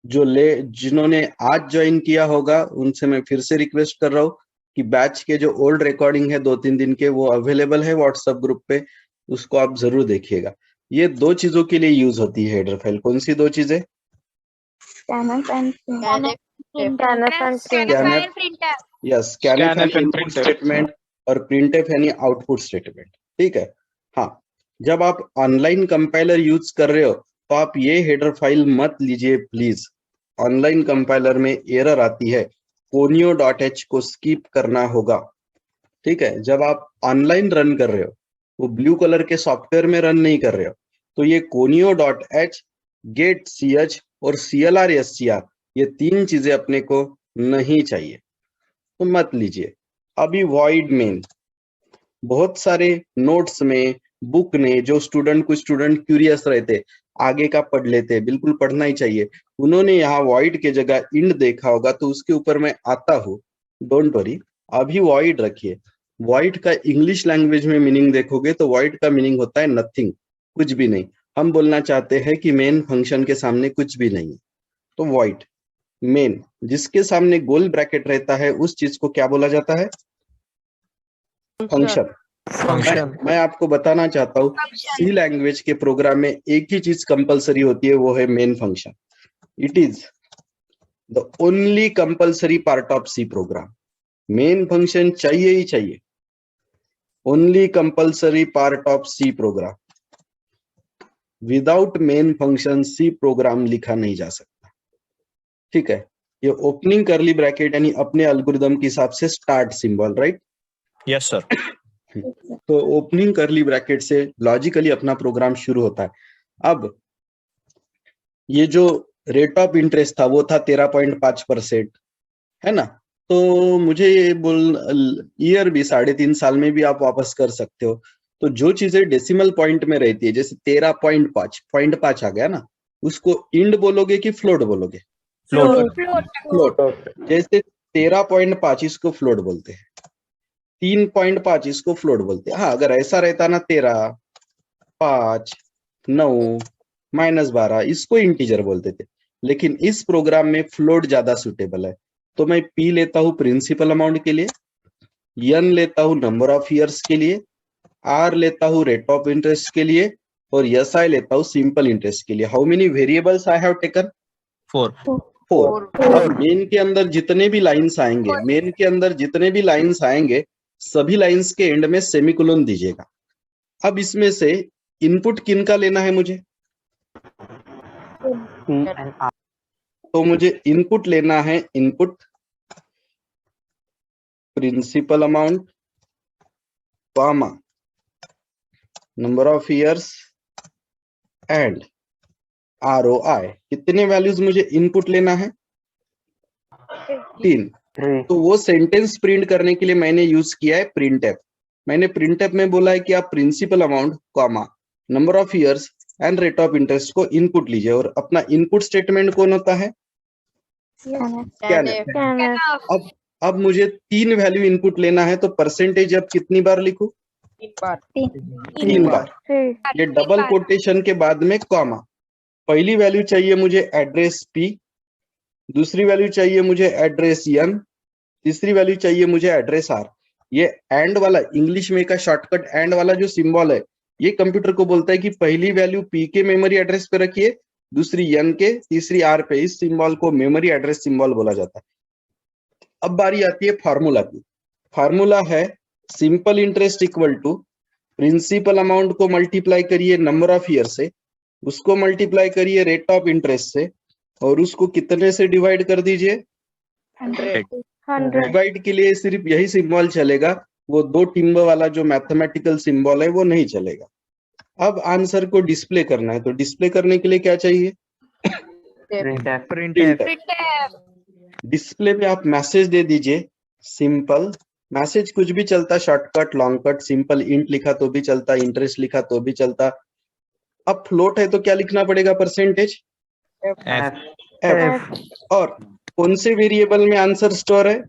जिन्होंने आज ज्वाइन किया होगा उनसे मैं फिर से रिक्वेस्ट कर रहा हूँ कि बैच के जो ओल्ड रिकॉर्डिंग है 2-3 दिन के, वो अवेलेबल है व्हाट्सएप ग्रुप पे, उसको आप जरूर देखिएगा। ये 2 चीजों के लिए यूज होती है हेडर फाइल। कौन सी 2 चीजें? यस, स्कैनएफ यानी इनपुट स्टेटमेंट और प्रिंटएफ यानी आउटपुट स्टेटमेंट, ठीक है। हाँ, जब आप ऑनलाइन कंपाइलर यूज कर रहे हो तो आप ये हेडर फाइल मत लीजिए प्लीज। ऑनलाइन कंपाइलर में एरर आती है, conio.h को स्किप करना होगा, ठीक है। जब आप ऑनलाइन रन कर रहे हो, वो ब्लू कलर के सॉफ्टवेयर में रन नहीं कर रहे हो, तो ये conio.h, getch और clr/scr, ये 3 चीजें अपने को नहीं चाहिए, तो मत लीजिए। अभी void main, बहुत सारे नोट्स में, बुक ने, जो कुछ स्टूडेंट क्यूरियस रहते, आगे का पढ़ लेते, बिल्कुल पढ़ना ही चाहिए, उन्होंने यहाँ void के जगह इंड देखा होगा, तो उसके ऊपर मैं आता हूँ, डोंट वरी। अभी void रखिए, वॉइड का इंग्लिश लैंग्वेज में मीनिंग देखोगे तो वॉइड का मीनिंग होता है नथिंग, कुछ भी नहीं। हम बोलना चाहते हैं कि मेन फंक्शन के सामने कुछ भी नहीं है, तो वॉइड। मेन जिसके सामने गोल ब्रैकेट रहता है उस चीज को क्या बोला जाता है? फंक्शन। Function. मैं आपको बताना चाहता हूँ सी लैंग्वेज के प्रोग्राम में एक ही चीज कंपलसरी होती है, वो है main function. It is the only compulsory part of C program. Main function चाहिए ही चाहिए, only compulsory part of C program. Without main function C program लिखा नहीं जा सकता। ठीक है, ये ओपनिंग करली ब्रैकेट यानी अपने एल्गोरिदम के हिसाब से start symbol, right? Yes, sir. तो ओपनिंग करली ब्रैकेट से लॉजिकली अपना प्रोग्राम शुरू होता है। अब ये जो रेट ऑफ इंटरेस्ट था वो था 13.5%, है ना? तो मुझे ये बोल ईयर भी 3.5 साल में भी आप वापस कर सकते हो। तो जो चीजें डेसिमल पॉइंट में रहती है, जैसे 13.5, 0.5 आ गया ना, उसको इंड बोलोगे कि फ्लोट बोलोगे? Float. फ्लोट। जैसे 13.5 इसको फ्लोट बोलते हैं, 3.5 इसको फ्लोट बोलते हैं। हाँ, अगर ऐसा रहता ना 13, 5, 9, -12 इसको इंटीजर बोलते थे, लेकिन इस प्रोग्राम में फ्लोट ज्यादा सुटेबल है। तो मैं P लेता हूँ प्रिंसिपल अमाउंट के लिए, N लेता हूँ नंबर ऑफ ईयर्स के लिए, R लेता हूँ रेट ऑफ इंटरेस्ट के लिए, और SI लेता हूँ सिंपल इंटरेस्ट के लिए। How many variables I have taken? 4. 4। अब मेन के अंदर जितने भी लाइंस आएंगे, मेन के अंदर जितने भी लाइंस आएंगे, सभी लाइंस के एंड में सेमीकोलन दीजिएगा। अब इसमें से इनपुट किन का लेना है मुझे? तो मुझे इनपुट लेना है, input principal amount, comma number of years and ROI। कितने वैल्यूज मुझे इनपुट लेना है? 3। तो वो सेंटेंस प्रिंट करने के लिए मैंने यूज किया है प्रिंटफ। मैंने प्रिंटफ में बोला है कि आप principal amount, comma number of years and rate of interest को इनपुट लीजिए, और अपना इनपुट स्टेटमेंट कौन होता है? स्कैनफ। अब मुझे 3 वैल्यू इनपुट लेना है, तो परसेंटेज अब कितनी बार लिखूं? 3 बार। ये डबल कोटेशन के बाद में कॉमा। पहली वैल्यू चाहिए मुझे एड्रेस P, दूसरी वैल्यू चाहिए मुझे एड्रेस N, तीसरी वैल्यू चाहिए मुझे एड्रेस R। ये एंड वाला, इंग्लिश में का शॉर्टकट एंड वाला जो सिंबल है, ये कंप्यूटर को बोलता है कि पहली वैल्यू P के मेमोरी एड्रेस पे रखिए, दूसरी N के, तीसरी R पे। इस सिंबल को मेमोरी एड्रेस सिंबल बोला जाता है। अब बारी आती है फार्मूला की। फार्मूला है simple interest equal to principal amount को मल्टीप्लाई करिए नंबर ऑफ ईयर से, उसको मल्टीप्लाई करिए रेट ऑफ इंटरेस्ट से, और उसको कितने से डिवाइड कर दीजिए? 100. डिवाइड के लिए सिर्फ यही सिंबल चलेगा, वो 2 टिम्ब वाला जो मैथमेटिकल सिंबल है वो नहीं चलेगा। अब आंसर को डिस्प्ले करना है, तो डिस्प्ले करने के लिए क्या चाहिए? Printf. डिस्प्ले पे आप मैसेज दे दीजिए, सिंपल मैसेज, कुछ भी चलता, shortcut, long cut, simple int लिखा तो भी चलता, इंटरेस्ट लिखा तो भी चलता। अब फ्लोट है तो क्या लिखना पड़ेगा? Percentage F। और कौन से वेरिएबल में आंसर स्टोर है?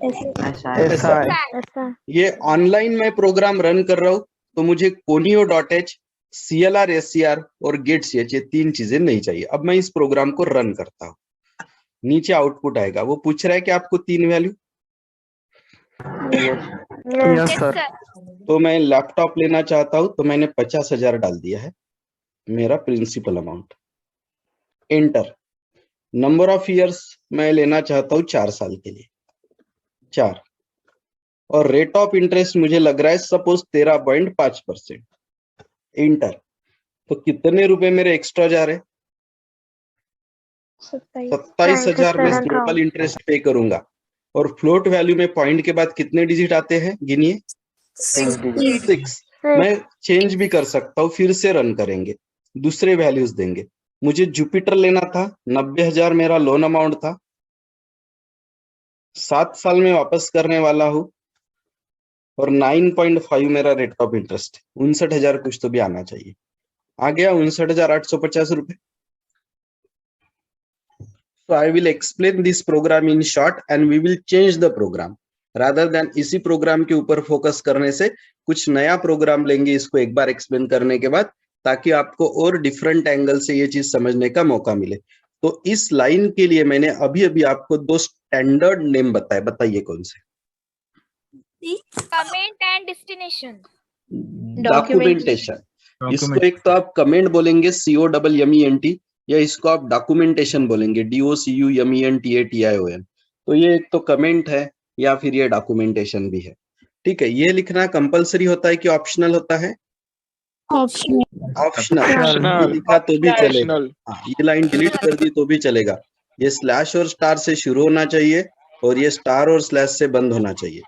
SI. ये ऑनलाइन मैं प्रोग्राम रन कर रहा हूं, तो मुझे conio.h, CLR, SCR और getch ये 3 चीजें नहीं चाहिए। अब मैं इस प्रोग्राम को रन करता हूं, नीचे आउटपुट आएगा, वो पूछ रहा है कि आपको 3 वैल्यू। Yes, sir. तो मैं लैपटॉप लेना चाहता हूं, तो मैंने 50,000 डाल दिया है मेरा principal amount. Enter. Number of years मैं लेना चाहता हूं 4 साल के लिए, 4। और रेट ऑफ इंटरेस्ट मुझे लग रहा है सपोज 13.5%। इंटर। तो कितने रुपए मेरे एक्स्ट्रा जा रहे? 27,000 में सिंपल इंटरेस्ट पे करूंगा। और फ्लोट वैल्यू में पॉइंट के बाद कितने डिजिट आते हैं गिनिए? 6। मैं चेंज भी कर सकता हूँ, फिर से रन करेंगे, दूसरे वैल्यूज देंगे। मुझे जुपिटर लेना था, 90,000 मेरा लोन अमाउंट था, 7 साल में वापस करने वाला हूँ, और 9.5 मेरा रेट ऑफ इंटरेस्ट। 59,000 कुछ तो भी आना चाहिए। आ गया 59,850 रुपए। So I will explain this program in short and we will change the program. Rather than इसी प्रोग्राम के ऊपर फोकस करने से कुछ नया प्रोग्राम लेंगे इसको एक बार एक्सप्लेन करने के बाद, ताकि आपको और डिफरेंट एंगल से ये चीज समझने का मौका मिले। तो इस लाइन के लिए मैंने अभी अभी आपको 2 स्टैंडर्ड नेम बताए, बताइए कौन से? Comment and destination. डॉक्यूमेंटेशन। इसको एक तो आप कमेंट बोलेंगे COMMENT, या इसको आप डॉक्यूमेंटेशन बोलेंगे DOCUMENTATION। तो ये एक तो कमेंट है या फिर ये डॉक्यूमेंटेशन भी है। ठीक है, ये लिखना कंपलसरी होता है कि ऑप्शनल होता है? ऑप्शनल लिखा तो भी चलेगा। हाँ, ये लाइन डिलीट कर दी तो भी चलेगा। ये स्लैश और स्टार से शुरू होना चाहिए और ये स्टार और स्लैश से बंद होना चाहिए।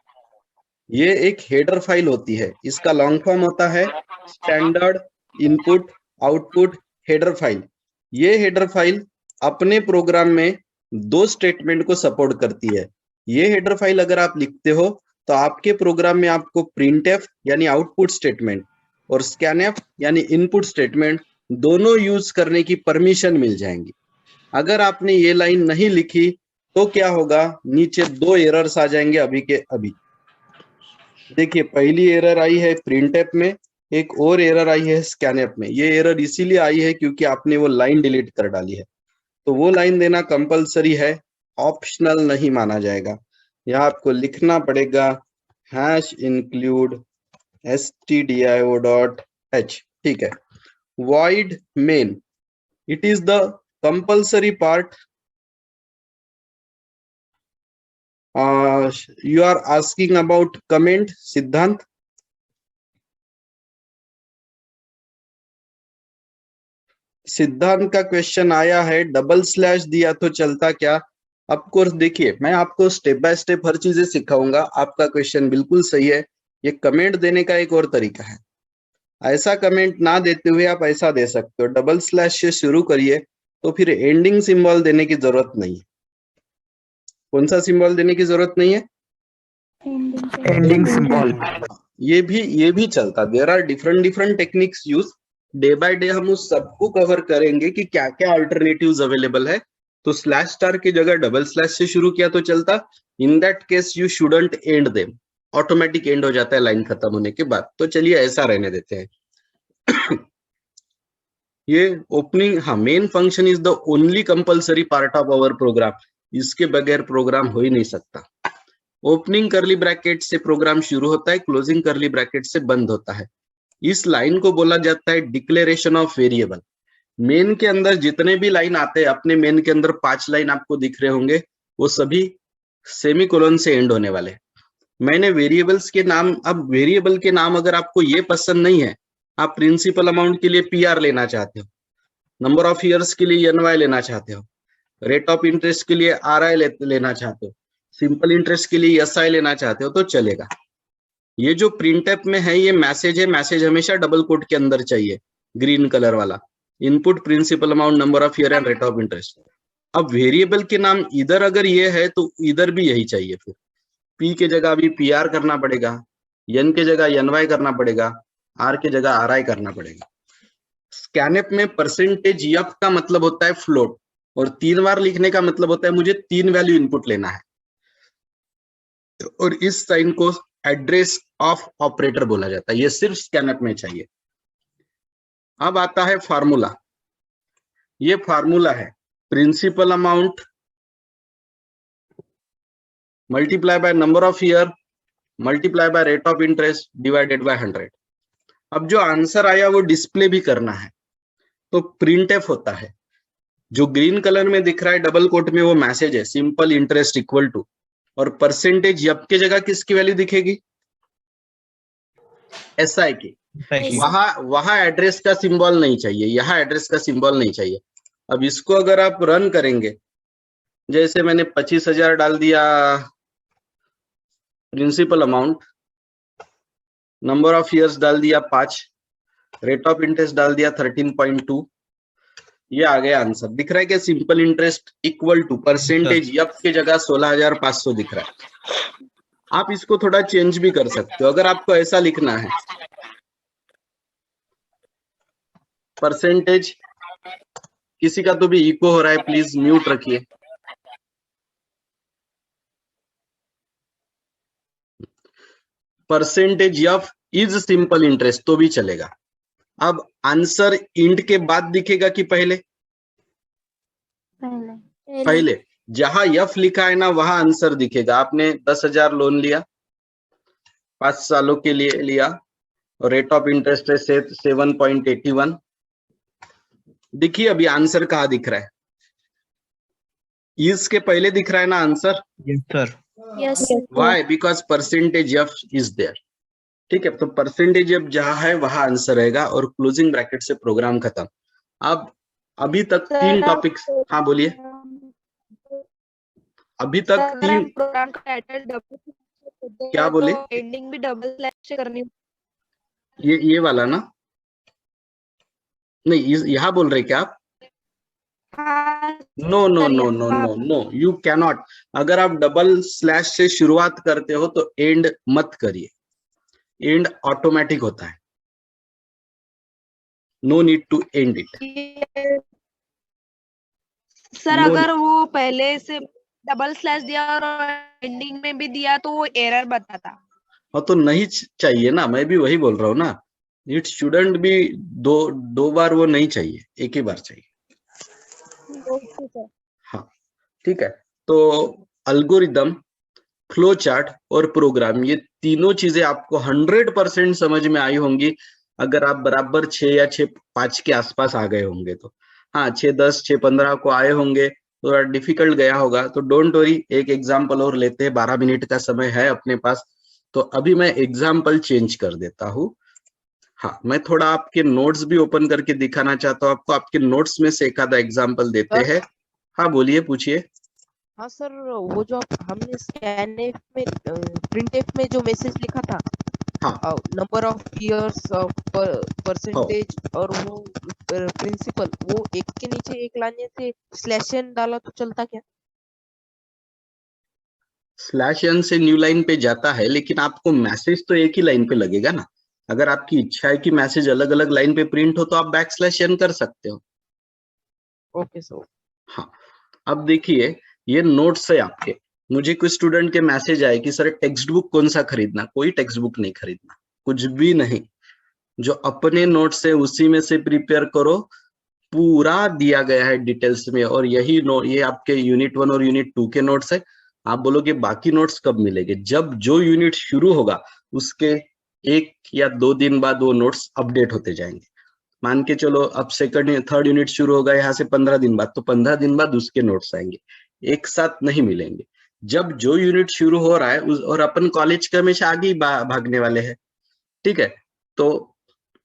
ये एक हेडर फाइल होती है, इसका लॉन्ग फॉर्म होता है standard input output header file. ये हेडर फाइल अपने प्रोग्राम में 2 स्टेटमेंट को सपोर्ट करती है। ये हेडर फाइल अगर आप लिखते हो तो आपके प्रोग्राम में आपको प्रिंटफ यानी आउटपुट स्टेटमेंट और स्कैनफ यानी इनपुट स्टेटमेंट दोनों यूज करने की परमिशन मिल जाएंगी। अगर आपने ये लाइन नहीं लिखी तो क्या होगा, नीचे 2 एरर्स आ जाएंगे अभी के अभी। देखिए, पहली एरर आई है प्रिंटफ में, एक और एरर आई है स्कैनफ में। ये एरर इसीलिए आई है क्योंकि आपने वो लाइन डिलीट कर डाली है। तो वो लाइन देना कंपलसरी है, ऑप्शनल नहीं माना जाएगा। यहाँ आपको लिखना पड़ेगा #include stdio.h। ठीक है, void main, it is the compulsory part। You are asking about comment, सिद्धांत? सिद्धांत का क्वेश्चन आया है, डबल स्लैश दिया तो चलता क्या? ऑफ कोर्स, देखिए मैं आपको स्टेप बाय स्टेप हर चीजें सिखाऊंगा। आपका क्वेश्चन बिल्कुल सही है। ये कमेंट देने का एक और तरीका है। ऐसा कमेंट ना देते हुए आप ऐसा दे सकते हो, डबल स्लैश से शुरू करिए तो फिर एंडिंग सिंबल देने की जरूरत नहीं है। कौन सा सिंबल देने की जरूरत नहीं है? Ending symbol. ये भी चलता। There are different techniques use. Day by day हम उस सबको कवर करेंगे कि क्या क्या अल्टरनेटिव्स अवेलेबल है। तो स्लैश स्टार की जगह डबल स्लैश से शुरू किया तो चलता। In that case you shouldn't and them, automatic and हो जाता है लाइन खत्म होने के बाद। तो चलिए ऐसा रहने देते हैं। ये ओपनिंग, हाँ, main function is the only compulsory part of our program. इसके बगैर प्रोग्राम हो ही नहीं सकता। ओपनिंग करली ब्रैकेट से प्रोग्राम शुरू होता है, क्लोजिंग करली ब्रैकेट से बंद होता है। इस लाइन को बोला जाता है डिक्लेरेशन ऑफ वेरिएबल। मेन के अंदर जितने भी लाइन आते हैं, अपने मेन के अंदर 5 लाइन आपको दिख रहे होंगे, वो सभी सेमीकोलन से एंड होने वाले हैं। मैंने वेरिएबल्स के नाम, अब वेरिएबल के नाम अगर आपको ये पसंद नहीं है, आप प्रिंसिपल अमाउंट के लिए PR लेना चाहते हो, नंबर ऑफ ईयर्स के लिए NY लेना चाहते हो, रेट ऑफ इंटरेस्ट के लिए RI लेना चाहते हो, सिंपल इंटरेस्ट के लिए SI लेना चाहते हो तो चलेगा। ये जो प्रिंटफ में है ये मैसेज है, मैसेज हमेशा डबल कोट के अंदर चाहिए, ग्रीन कलर वाला। Input, principal amount, number of year and rate of interest. अब वेरिएबल के नाम इधर अगर ये है तो इधर भी यही चाहिए। फिर P के जगह भी PR करना पड़ेगा, N के जगह NY करना पड़ेगा, R के जगह RI करना पड़ेगा। स्कैनफ में %F का मतलब होता है फ्लोट, और 3 बार लिखने का मतलब होता है मुझे 3 वैल्यू इनपुट लेना है। और इस साइन को एड्रेस ऑफ ऑपरेटर बोला जाता है। ये सिर्फ स्कैनफ में चाहिए। अब आता है फार्मूला। ये फार्मूला है principal amount multiply by number of year multiply by rate of interest divided by 100। अब जो आंसर आया वो डिस्प्ले भी करना है, तो प्रिंटफ होता है। जो ग्रीन कलर में दिख रहा है डबल कोट में, वो मैसेज है सिंपल इंटरेस्ट इक्वल टू, और %F के जगह किसकी वैल्यू दिखेगी? SI की। वहां एड्रेस का सिंबल नहीं चाहिए, यहाँ एड्रेस का सिंबल नहीं चाहिए। अब इसको अगर आप रन करेंगे, जैसे मैंने 25,000 डाल दिया principal amount, number of years डाल दिया 5, रेट ऑफ इंटरेस्ट डाल दिया 13.2, ये आ गया आंसर। दिख रहा है कि simple interest equal to %F के जगह 16,500 दिख रहा है। आप इसको थोड़ा चेंज भी कर सकते हो अगर आपको ऐसा लिखना है। %, किसी का तो भी इको हो रहा है, प्लीज म्यूट रखिए। Percentage F is simple interest तो भी चलेगा। अब आंसर इंड के बाद दिखेगा कि पहले? पहले। जहां एफ लिखा है ना वहां आंसर दिखेगा। आपने 10,000 लोन लिया, 5 सालों के लिए लिया, रेट ऑफ इंटरेस्ट है 7.81। देखिए अभी आंसर कहाँ दिख रहा है? इज के पहले दिख रहा है ना answer? Yes sir. Yes why? Because percentage F is there. ठीक है, तो परसेंटेज एफ जहां है वहां आंसर रहेगा और क्लोजिंग ब्रैकेट से प्रोग्राम खत्म। अब अभी तक सर, 3 टॉपिक्स। हाँ बोलिए। अभी तक अगर 3 हम प्रोग्राम का एड्रेस डबल क्या बोले? तो एंडिंग भी डबल स्लैश से करनी ये वाला ना? नहीं, यहाँ बोल रहे क्या आप? हाँ no no sir, no no यहाँ नो नो, यू कैनॉट। अगर आप डबल स्लैश से शुरुआत करते हो तो एंड मत करिए, एंड ऑटोमेटिक होता है। No need to end it. Sir No अगर वो पहले से डबल स्लैश दिया और एंडिंग में भी दिया तो वो एरर बताता। हाँ तो नहीं चाहिए ना, मैं भी वही बोल रहा हूँ ना। इट शुडंट बी दो बार वो नहीं चाहिए, एक ही बार चाहिए। Okay sir. हाँ ठीक है। तो अल्गोरिदम, फ्लो चार्ट और प्रोग्राम, ये तीनों चीजें आपको 100% समझ में आई होंगी अगर आप बराबर 6 या 6-5 के आसपास आ गए होंगे तो। हाँ 6-10 6-15 को आए होंगे तो डिफिकल्ट गया होगा तो डोंट वरी, एक एग्जाम्पल और लेते हैं। 12 मिनट का समय है अपने पास, तो अभी मैं एग्जाम्पल चेंज कर देता हूँ। हाँ मैं थोड़ा आपके नोट्स भी ओपन करके दिखाना चाहता हूँ आपको। आपके नोट्स में से एक आधा एग्जाम्पल देते हैं। हाँ बोलिए, पूछिए। हाँ सर, वो जो हमने स्कैन एफ में प्रिंट एफ में जो मैसेज लिखा था, हाँ number of years of percentage और वो प्रिंसिपल, वो एक के नीचे एक लाने से स्लैश एन डाला तो चलता क्या? स्लैश एन से न्यू लाइन पे जाता है, लेकिन आपको मैसेज तो एक ही लाइन पे लगेगा ना। अगर आपकी इच्छा है कि मैसेज अलग अलग लाइन पे प्रिंट हो तो आप बैक स्लैश एन कर सकते हो। Okay sir. हाँ अब देखिए, ये नोट्स है आपके। मुझे कुछ स्टूडेंट के मैसेज आए कि सर टेक्स्ट बुक कौन सा खरीदना। कोई टेक्स्ट बुक नहीं खरीदना, कुछ भी नहीं। जो अपने नोट्स है उसी में से प्रिपेयर करो। पूरा दिया गया है डिटेल्स में। और यही ये आपके यूनिट 1 और यूनिट 2 के नोट्स है। आप बोलोगे बाकी नोट्स कब मिलेंगे? जब जो यूनिट शुरू होगा उसके 1 या 2 दिन बाद वो नोट्स अपडेट होते जाएंगे। मान के चलो अब सेकंड थर्ड यूनिट शुरू होगा यहाँ से 15 दिन बाद, तो 15 दिन बाद उसके नोट्स आएंगे, एक साथ नहीं मिलेंगे। जब जो यूनिट शुरू हो रहा है और अपन कॉलेज के हमेशा आगे ही भागने वाले हैं, ठीक है, तो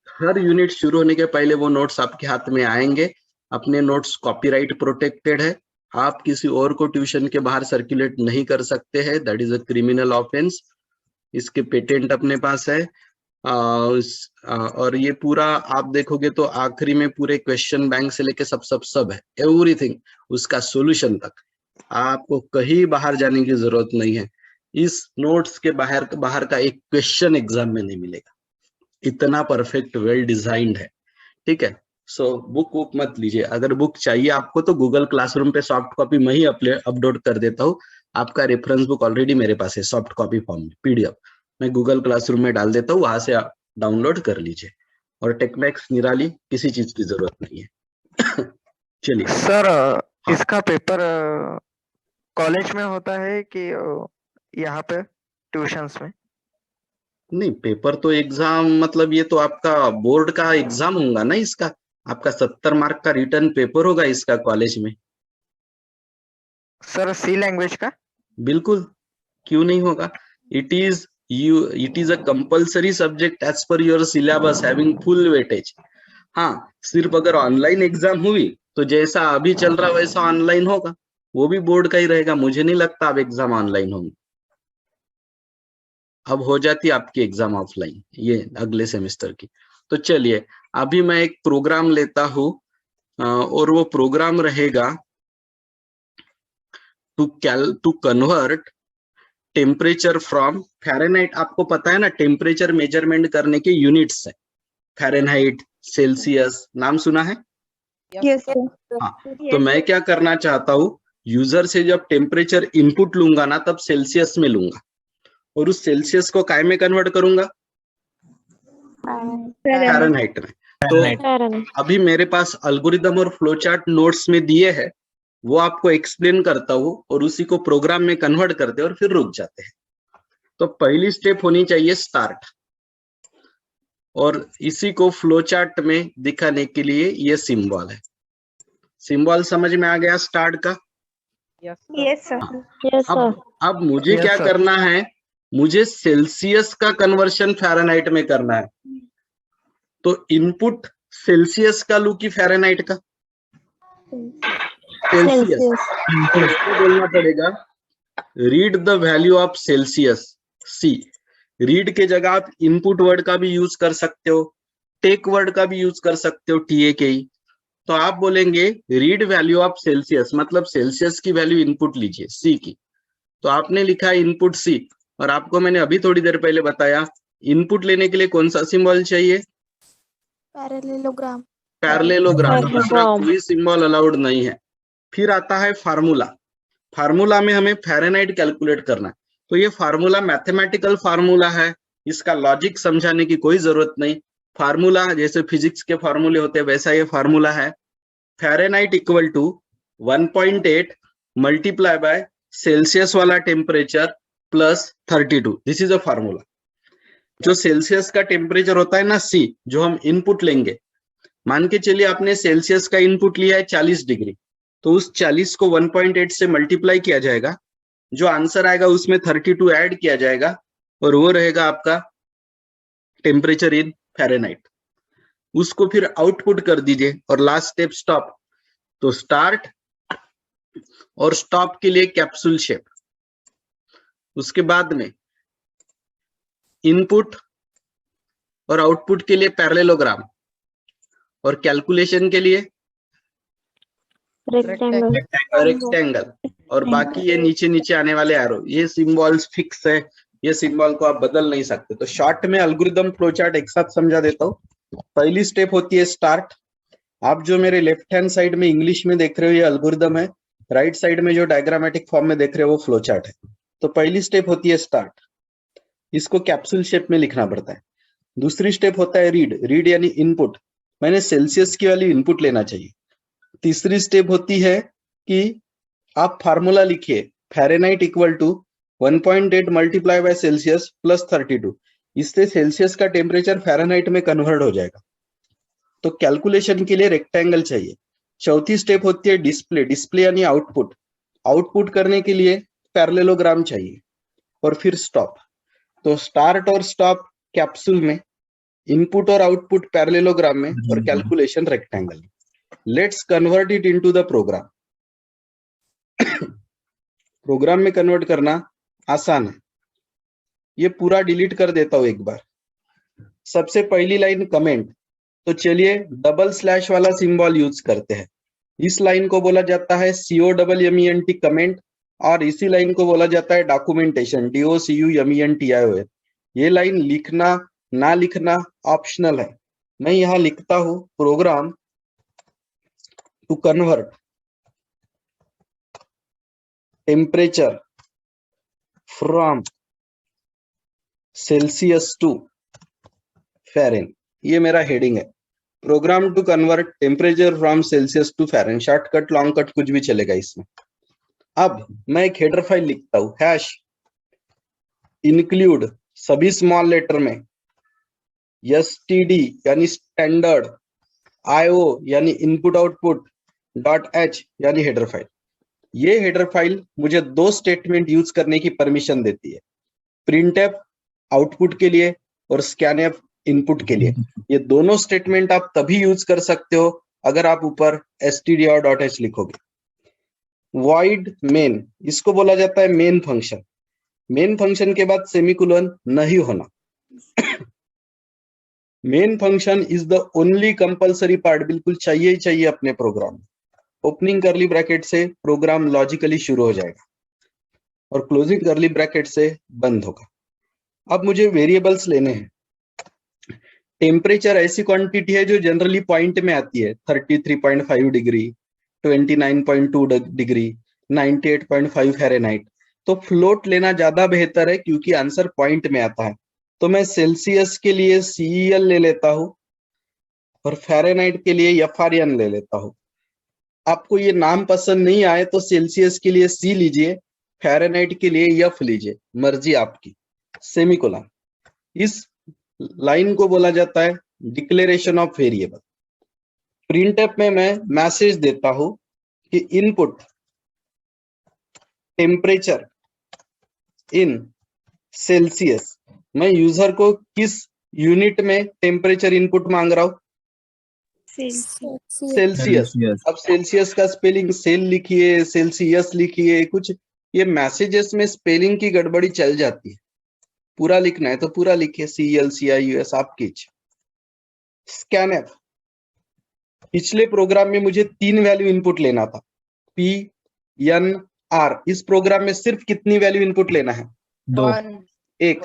हर यूनिट शुरू होने के पहले वो नोट्स आपके हाथ में आएंगे। अपने नोट्स कॉपीराइट प्रोटेक्टेड है, आप किसी और को ट्यूशन के बाहर सर्कुलेट नहीं कर सकते हैं, that is a criminal offence. इसके पेटेंट अपने पास है। और ये पूरा आप देखोगे तो आखिरी में पूरे क्वेश्चन बैंक से लेके सब है, एवरीथिंग, उसका सॉल्यूशन तक। आपको कहीं बाहर जाने की जरूरत नहीं है। इस नोट्स के बाहर का एक क्वेश्चन एग्जाम में नहीं मिलेगा, इतना परफेक्ट वेल डिजाइंड है। ठीक है, सो बुक मत लीजिए। अगर बुक चाहिए आपको तो गूगल क्लासरूम पे सॉफ्ट कॉपी मैं ही अपलोड कर देता हूँ। आपका रेफरेंस बुक ऑलरेडी मेरे पास है सॉफ्ट कॉपी फॉर्म में, पीडीएफ मैं गूगल क्लासरूम में डाल देता हूँ, वहां से आप डाउनलोड कर लीजिए। और टेक्मैक्स निराली किसी चीज की जरूरत नहीं है। चलिए सर, इसका पेपर कॉलेज में होता है कि यहाँ पे ट्यूशंस में? नहीं, पेपर तो एग्जाम मतलब ये तो आपका बोर्ड का एग्जाम होगा ना इसका। आपका 70 मार्क का रिटर्न पेपर होगा इसका कॉलेज में। सर सी लैंग्वेज का? बिल्कुल, क्यों नहीं होगा। It is a compulsory subject as per your syllabus having full weightage. हाँ सिर्फ अगर ऑनलाइन एग्जाम हुई तो जैसा अभी चल रहा वैसा ऑनलाइन होगा, वो भी बोर्ड का ही रहेगा। मुझे नहीं लगता अब एग्जाम ऑनलाइन होंगे। अब हो जाती आपकी एग्जाम ऑफलाइन ये अगले सेमेस्टर की। तो चलिए अभी मैं एक प्रोग्राम लेता हूं और वो प्रोग्राम रहेगा to convert temperature from Fahrenheit. आपको पता है ना टेम्परेचर मेजरमेंट करने के यूनिट्स है, फ़ारेनहाइट, सेल्सियस, नाम सुना है? यस हाँ, तो मैं क्या करना चाहता हूँ, यूजर से जब टेम्परेचर इनपुट लूंगा ना तब सेल्सियस में लूंगा। और उस सेल्सियस को काय में कन्वर्ट करूंगा, फ़ारेनहाइट में। तो अभी मेरे पास एल्गोरिदम और फ्लो चार्ट नोट्स में दिए हैं, वो आपको एक्सप्लेन करता हूँ और उसी को प्रोग्राम में कन्वर्ट करते हैं और फिर रुक जाते हैं। तो पहली स्टेप होनी चाहिए स्टार्ट, और इसी को फ्लो चार्ट में दिखाने के लिए ये सिंबल है। सिंबल समझ में आ गया स्टार्ट का? Yes sir. अब मुझे Yes, क्या sir. करना है, मुझे सेल्सियस का कन्वर्शन फ़ारेनहाइट में करना है। तो इनपुट सेल्सियस का लू की फ़ारेनहाइट का? सेल्सियस। इसको बोलना पड़ेगा read the value of Celsius C. Read के जगह आप इनपुट वर्ड का भी यूज कर सकते हो, टेक वर्ड का भी यूज कर सकते हो, TAKE। तो आप बोलेंगे रीड वैल्यू ऑफ सेल्सियस, मतलब सेल्सियस की वैल्यू इनपुट लीजिए सी की। तो आपने लिखा है इनपुट सी, और आपको मैंने अभी थोड़ी देर पहले बताया इनपुट लेने के लिए कौन सा सिंबल चाहिए, पैरेललोग्राम। पैरेललोग्राम। दूसरा कोई सिंबल अलाउड नहीं है। फिर आता है फार्मूला। फार्मूला में हमें फ़ारेनहाइट कैलकुलेट करना है। तो ये फार्मूला मैथमेटिकल फार्मूला है, इसका लॉजिक समझाने की कोई जरूरत नहीं। फार्मूला जैसे फिजिक्स के फार्मूले होते हैं वैसा ये फार्मूला है। Fahrenheit equal to 1.8 multiply by Celsius वाला temperature plus 32। This is a formula. जो सेल्सियस का टेम्परेचर होता है ना C, जो हम इनपुट लेंगे, मान के चलिए आपने सेल्सियस का इनपुट लिया है 40 डिग्री, तो उस 40 को 1.8 से मल्टीप्लाई किया जाएगा, जो आंसर आएगा उसमें 32 ऐड किया जाएगा, और वो रहेगा आपका टेम्परेचर इन फ़ारेनहाइट। उसको फिर आउटपुट कर दीजिए, और लास्ट स्टेप स्टॉप। तो स्टार्ट और स्टॉप के लिए कैप्सूल शेप, उसके बाद में इनपुट और आउटपुट के लिए पैरेललोग्राम, और कैलकुलेशन के लिए रेक्टेंगल, और बाकी ये नीचे नीचे आने वाले एरो, ये सिंबल्स फिक्स है, ये सिंबल को आप बदल नहीं सकते। तो शॉर्ट में एल्गोरिदम फ्लो चार्ट एक साथ समझा देता हूँ। पहली स्टेप होती है स्टार्ट। आप जो मेरे लेफ्ट हैंड साइड में इंग्लिश में देख रहे हो ये एल्गोरिदम है, राइट साइड में जो डायग्रामेटिक फॉर्म में देख रहे हो वो फ्लो चार्ट है। तो पहली स्टेप होती है स्टार्ट, इसको कैप्सूल शेप में लिखना पड़ता है। दूसरी स्टेप होता है रीड। रीड यानी इनपुट, मैंने सेल्सियस की वैल्यू इनपुट लेना चाहिए। तीसरी स्टेप होती है कि आप फार्मूला लिखिए, Fahrenheit equal to 1.8 multiply by Celsius plus 32। इससे सेल्सियस का टेम्परेचर फ़ारेनहाइट में कन्वर्ट हो जाएगा। तो कैलकुलेशन के लिए रेक्टेंगल चाहिए। चौथी स्टेप होती है डिस्प्ले। डिस्प्ले यानी आउटपुट। आउटपुट करने के लिए पैरेललोग्राम चाहिए, और फिर स्टॉप। तो स्टार्ट और स्टॉप कैप्सूल में, इनपुट और आउटपुट पैरेललोग्राम में, और कैलकुलेशन रेक्टेंगल में। Let's convert it into the program. Program में कन्वर्ट करना आसान है। ये पूरा डिलीट कर देता हूं एक बार। सबसे पहली लाइन कमेंट, तो चलिए डबल स्लैश वाला सिंबल यूज करते हैं। इस लाइन को बोला जाता है COMMENT कमेंट, और इसी लाइन को बोला जाता है डॉक्यूमेंटेशन, DOCUMENTION। ये लाइन लिखना ना लिखना ऑप्शनल है। मैं यहाँ लिखता हूं program to convert temperature from Celsius to Fahren. ये मेरा हेडिंग है, program to convert temperature from Celsius to Fahren. Shortcut long cut कुछ भी चलेगा इसमें। अब मैं एक हेडर फाइल लिखता हूं, हैश इंक्लूड सभी स्मॉल लेटर में, STD यानी स्टैंडर्ड, IO यानी इनपुट आउटपुट, .h यानी हेडर फाइल। ये हेडर फाइल मुझे दो स्टेटमेंट यूज करने की परमिशन देती है, प्रिंटफ आउटपुट के लिए और स्कैनफ इनपुट के लिए। ये दोनों स्टेटमेंट आप तभी यूज कर सकते हो अगर आप ऊपर std.h लिखोगे। वॉइड मेन, इसको बोला जाता है मेन फंक्शन। मेन फंक्शन के बाद सेमीकोलन नहीं होना। Main function is the only compulsory part, बिल्कुल चाहिए ही चाहिए अपने प्रोग्राम में। ओपनिंग कर्ली ब्रैकेट से प्रोग्राम लॉजिकली शुरू हो जाएगा और क्लोजिंग कर्ली ब्रैकेट से बंद होगा। अब मुझे वेरिएबल्स लेने हैं। टेम्परेचर ऐसी क्वांटिटी है जो जनरली पॉइंट में आती है, 33.5 डिग्री, 29.2 डिग्री, 98.5 फ़ारेनहाइट। तो फ्लोट लेना ज्यादा बेहतर है क्योंकि आंसर पॉइंट में आता है। तो मैं सेल्सियस के लिए CEL ले लेता हूं और फ़ारेनहाइट के लिए FRN ले लेता हूं। आपको ये नाम पसंद नहीं आए तो सेल्सियस के लिए C लीजिए, फ़ारेनहाइट के लिए F लीजिए, मर्जी आपकी। सेमीकोलन। इस लाइन को बोला जाता है डिक्लेरेशन ऑफ वेरिएबल। प्रिंटफ में मैं मैसेज देता हूं कि इनपुट टेम्परेचर इन सेल्सियस। मैं यूजर को किस यूनिट में टेम्परेचर इनपुट मांग रहा हूं? सेल्सियस। अब सेल्सियस का स्पेलिंग सेल लिखिए, सेल्सियस लिखिए, कुछ ये मैसेजेस में स्पेलिंग की गड़बड़ी चल जाती है। पूरा लिखना है तो पूरा लिखिए, CLCIUS आपकी इच्छा। स्कैनफ। पिछले प्रोग्राम में मुझे 3 वैल्यू इनपुट लेना था, P, N, R। इस प्रोग्राम में सिर्फ कितनी वैल्यू इनपुट लेना है? 2 एक।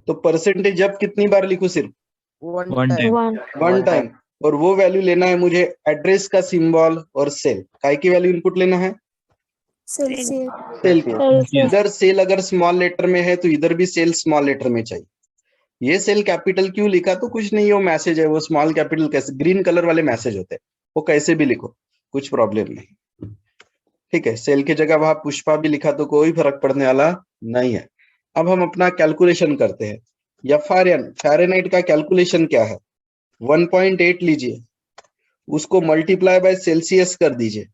तो परसेंटेज अब कितनी बार लिखूं? सिर्फ 1 टाइम। One time. और वो वैल्यू लेना है मुझे एड्रेस का सिंबल और सेल। काय की वैल्यू इनपुट लेना है? सेल की। इधर सेल अगर स्मॉल लेटर में है तो इधर भी सेल स्मॉल लेटर में चाहिए। ये सेल कैपिटल क्यों लिखा? तो कुछ नहीं, वो मैसेज है, वो स्मॉल कैपिटल कैसे, ग्रीन कलर वाले मैसेज होते हैं, वो कैसे भी लिखो, कुछ प्रॉब्लम नहीं। ठीक है, सेल की जगह वहां पुष्पा भी लिखा तो कोई फर्क पड़ने वाला नहीं है। अब हम अपना कैलकुलेशन करते हैं। FRN फ़ारेनहाइट का कैलकुलेशन क्या है? 1.8 लीजिए, उसको मल्टीप्लाई बाय सेल्सियस कर दीजिए,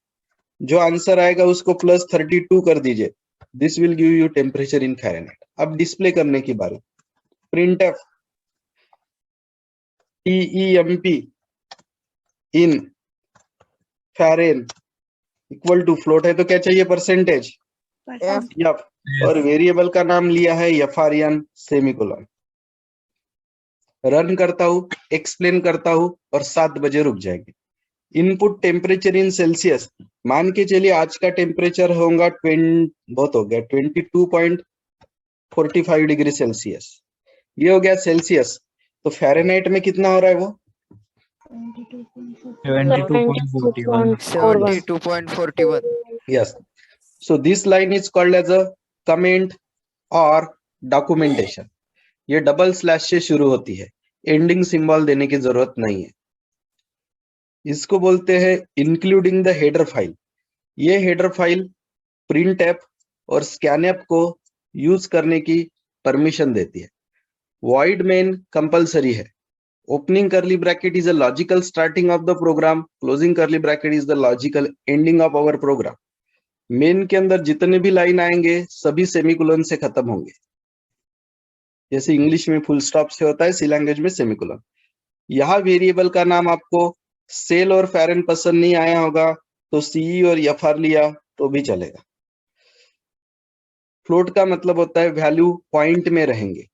जो आंसर आएगा उसको +32 कर दीजिए। This will give you temperature in Fahrenheit. अब डिस्प्ले करने की बारी। Printf TEMP in Fahren equal to float है तो क्या चाहिए? Percentage F। और वेरिएबल का नाम लिया है FRN सेमीकोलन। रन करता हूं, एक्सप्लेन करता हूं और 7 बजे रुक जाएंगे। इनपुट टेम्परेचर इन सेल्सियस, मान के चलिए आज का टेम्परेचर होगा 22.45 डिग्री सेल्सियस। ये हो गया सेल्सियस। तो फ़ारेनहाइट में कितना हो रहा है वो? 72.41 Yes. So this line is called as a comment or documentation. ये डबल स्लैश से शुरू होती है, एंडिंग सिंबल देने की जरूरत नहीं है। इसको बोलते हैं इंक्लूडिंग द हेडर फाइल। ये हेडर फाइल प्रिंटफ और स्कैनफ को यूज करने की परमिशन देती है। वॉइड मेन कंपलसरी है। Opening curly bracket is a logical starting of the program, closing curly bracket is the logical ending of our program. Main के अंदर जितने भी लाइन आएंगे सभी सेमीकोलन से खत्म होंगे। जैसे इंग्लिश में फुल स्टॉप से होता है, सी लैंग्वेज में सेमीकोलन। यहाँ वेरिएबल का नाम आपको सेल और फ़ारेन पसंद नहीं आया होगा तो CE और FR लिया तो भी चलेगा। फ्लोट का मतलब होता है वैल्यू पॉइंट में रहेंगे।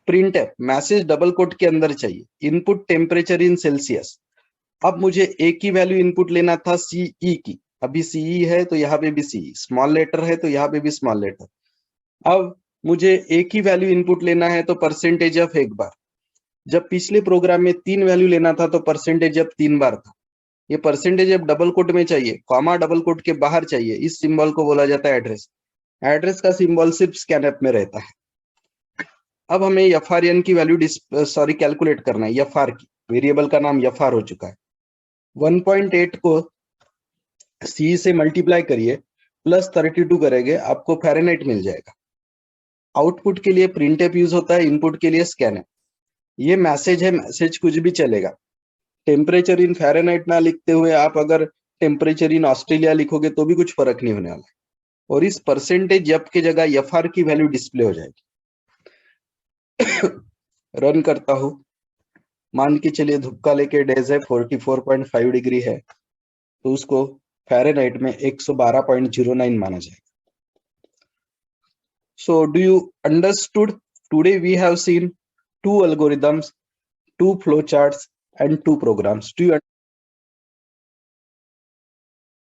प्रिंटफ मैसेज डबल कोट के अंदर चाहिए, इनपुट टेम्परेचर इन सेल्सियस। अब मुझे एक ही वैल्यू इनपुट लेना था CE की, अभी CE है तो यहाँ पे भी CE, स्मॉल लेटर है तो यहाँ पे भी स्मॉल लेटर। अब मुझे एक ही वैल्यू इनपुट लेना है तो परसेंटेज ऑफ एक बार। जब पिछले प्रोग्राम में 3 वैल्यू लेना था तो परसेंटेज ऑफ 3 बार था। ये परसेंटेज ऑफ डबल कोट में चाहिए, कॉमा डबल कोट के बाहर चाहिए। इस सिंबल को बोला जाता है एड्रेस। एड्रेस का सिंबल सिर्फ स्कैनफ में रहता है। अब हमें FRN की वैल्यू कैलकुलेट करना है। FR की वेरिएबल का नाम FR हो चुका है। 1.8 को C से मल्टीप्लाई करिए, +32 करेंगे, आपको फ़ारेनहाइट मिल जाएगा। आउटपुट के लिए प्रिंटफ यूज होता है, इनपुट के लिए स्कैनफ। ये मैसेज है, मैसेज कुछ भी चलेगा। टेम्परेचर इन फ़ारेनहाइट ना लिखते हुए आप अगर टेम्परेचर इन ऑस्ट्रेलिया लिखोगे तो भी कुछ फर्क नहीं होने वाला है। और इस परसेंटेज F की जगह FR की वैल्यू डिस्प्ले हो जाएगी। रन करता हूं, मान के चलिए धुक्का लेके डेज है 44.5 डिग्री है तो उसको फ़ारेनहाइट में 112.09 माना जाएगा। So do you understood? Today we have seen 2 algorithms, 2 flowcharts and 2 programs. Do you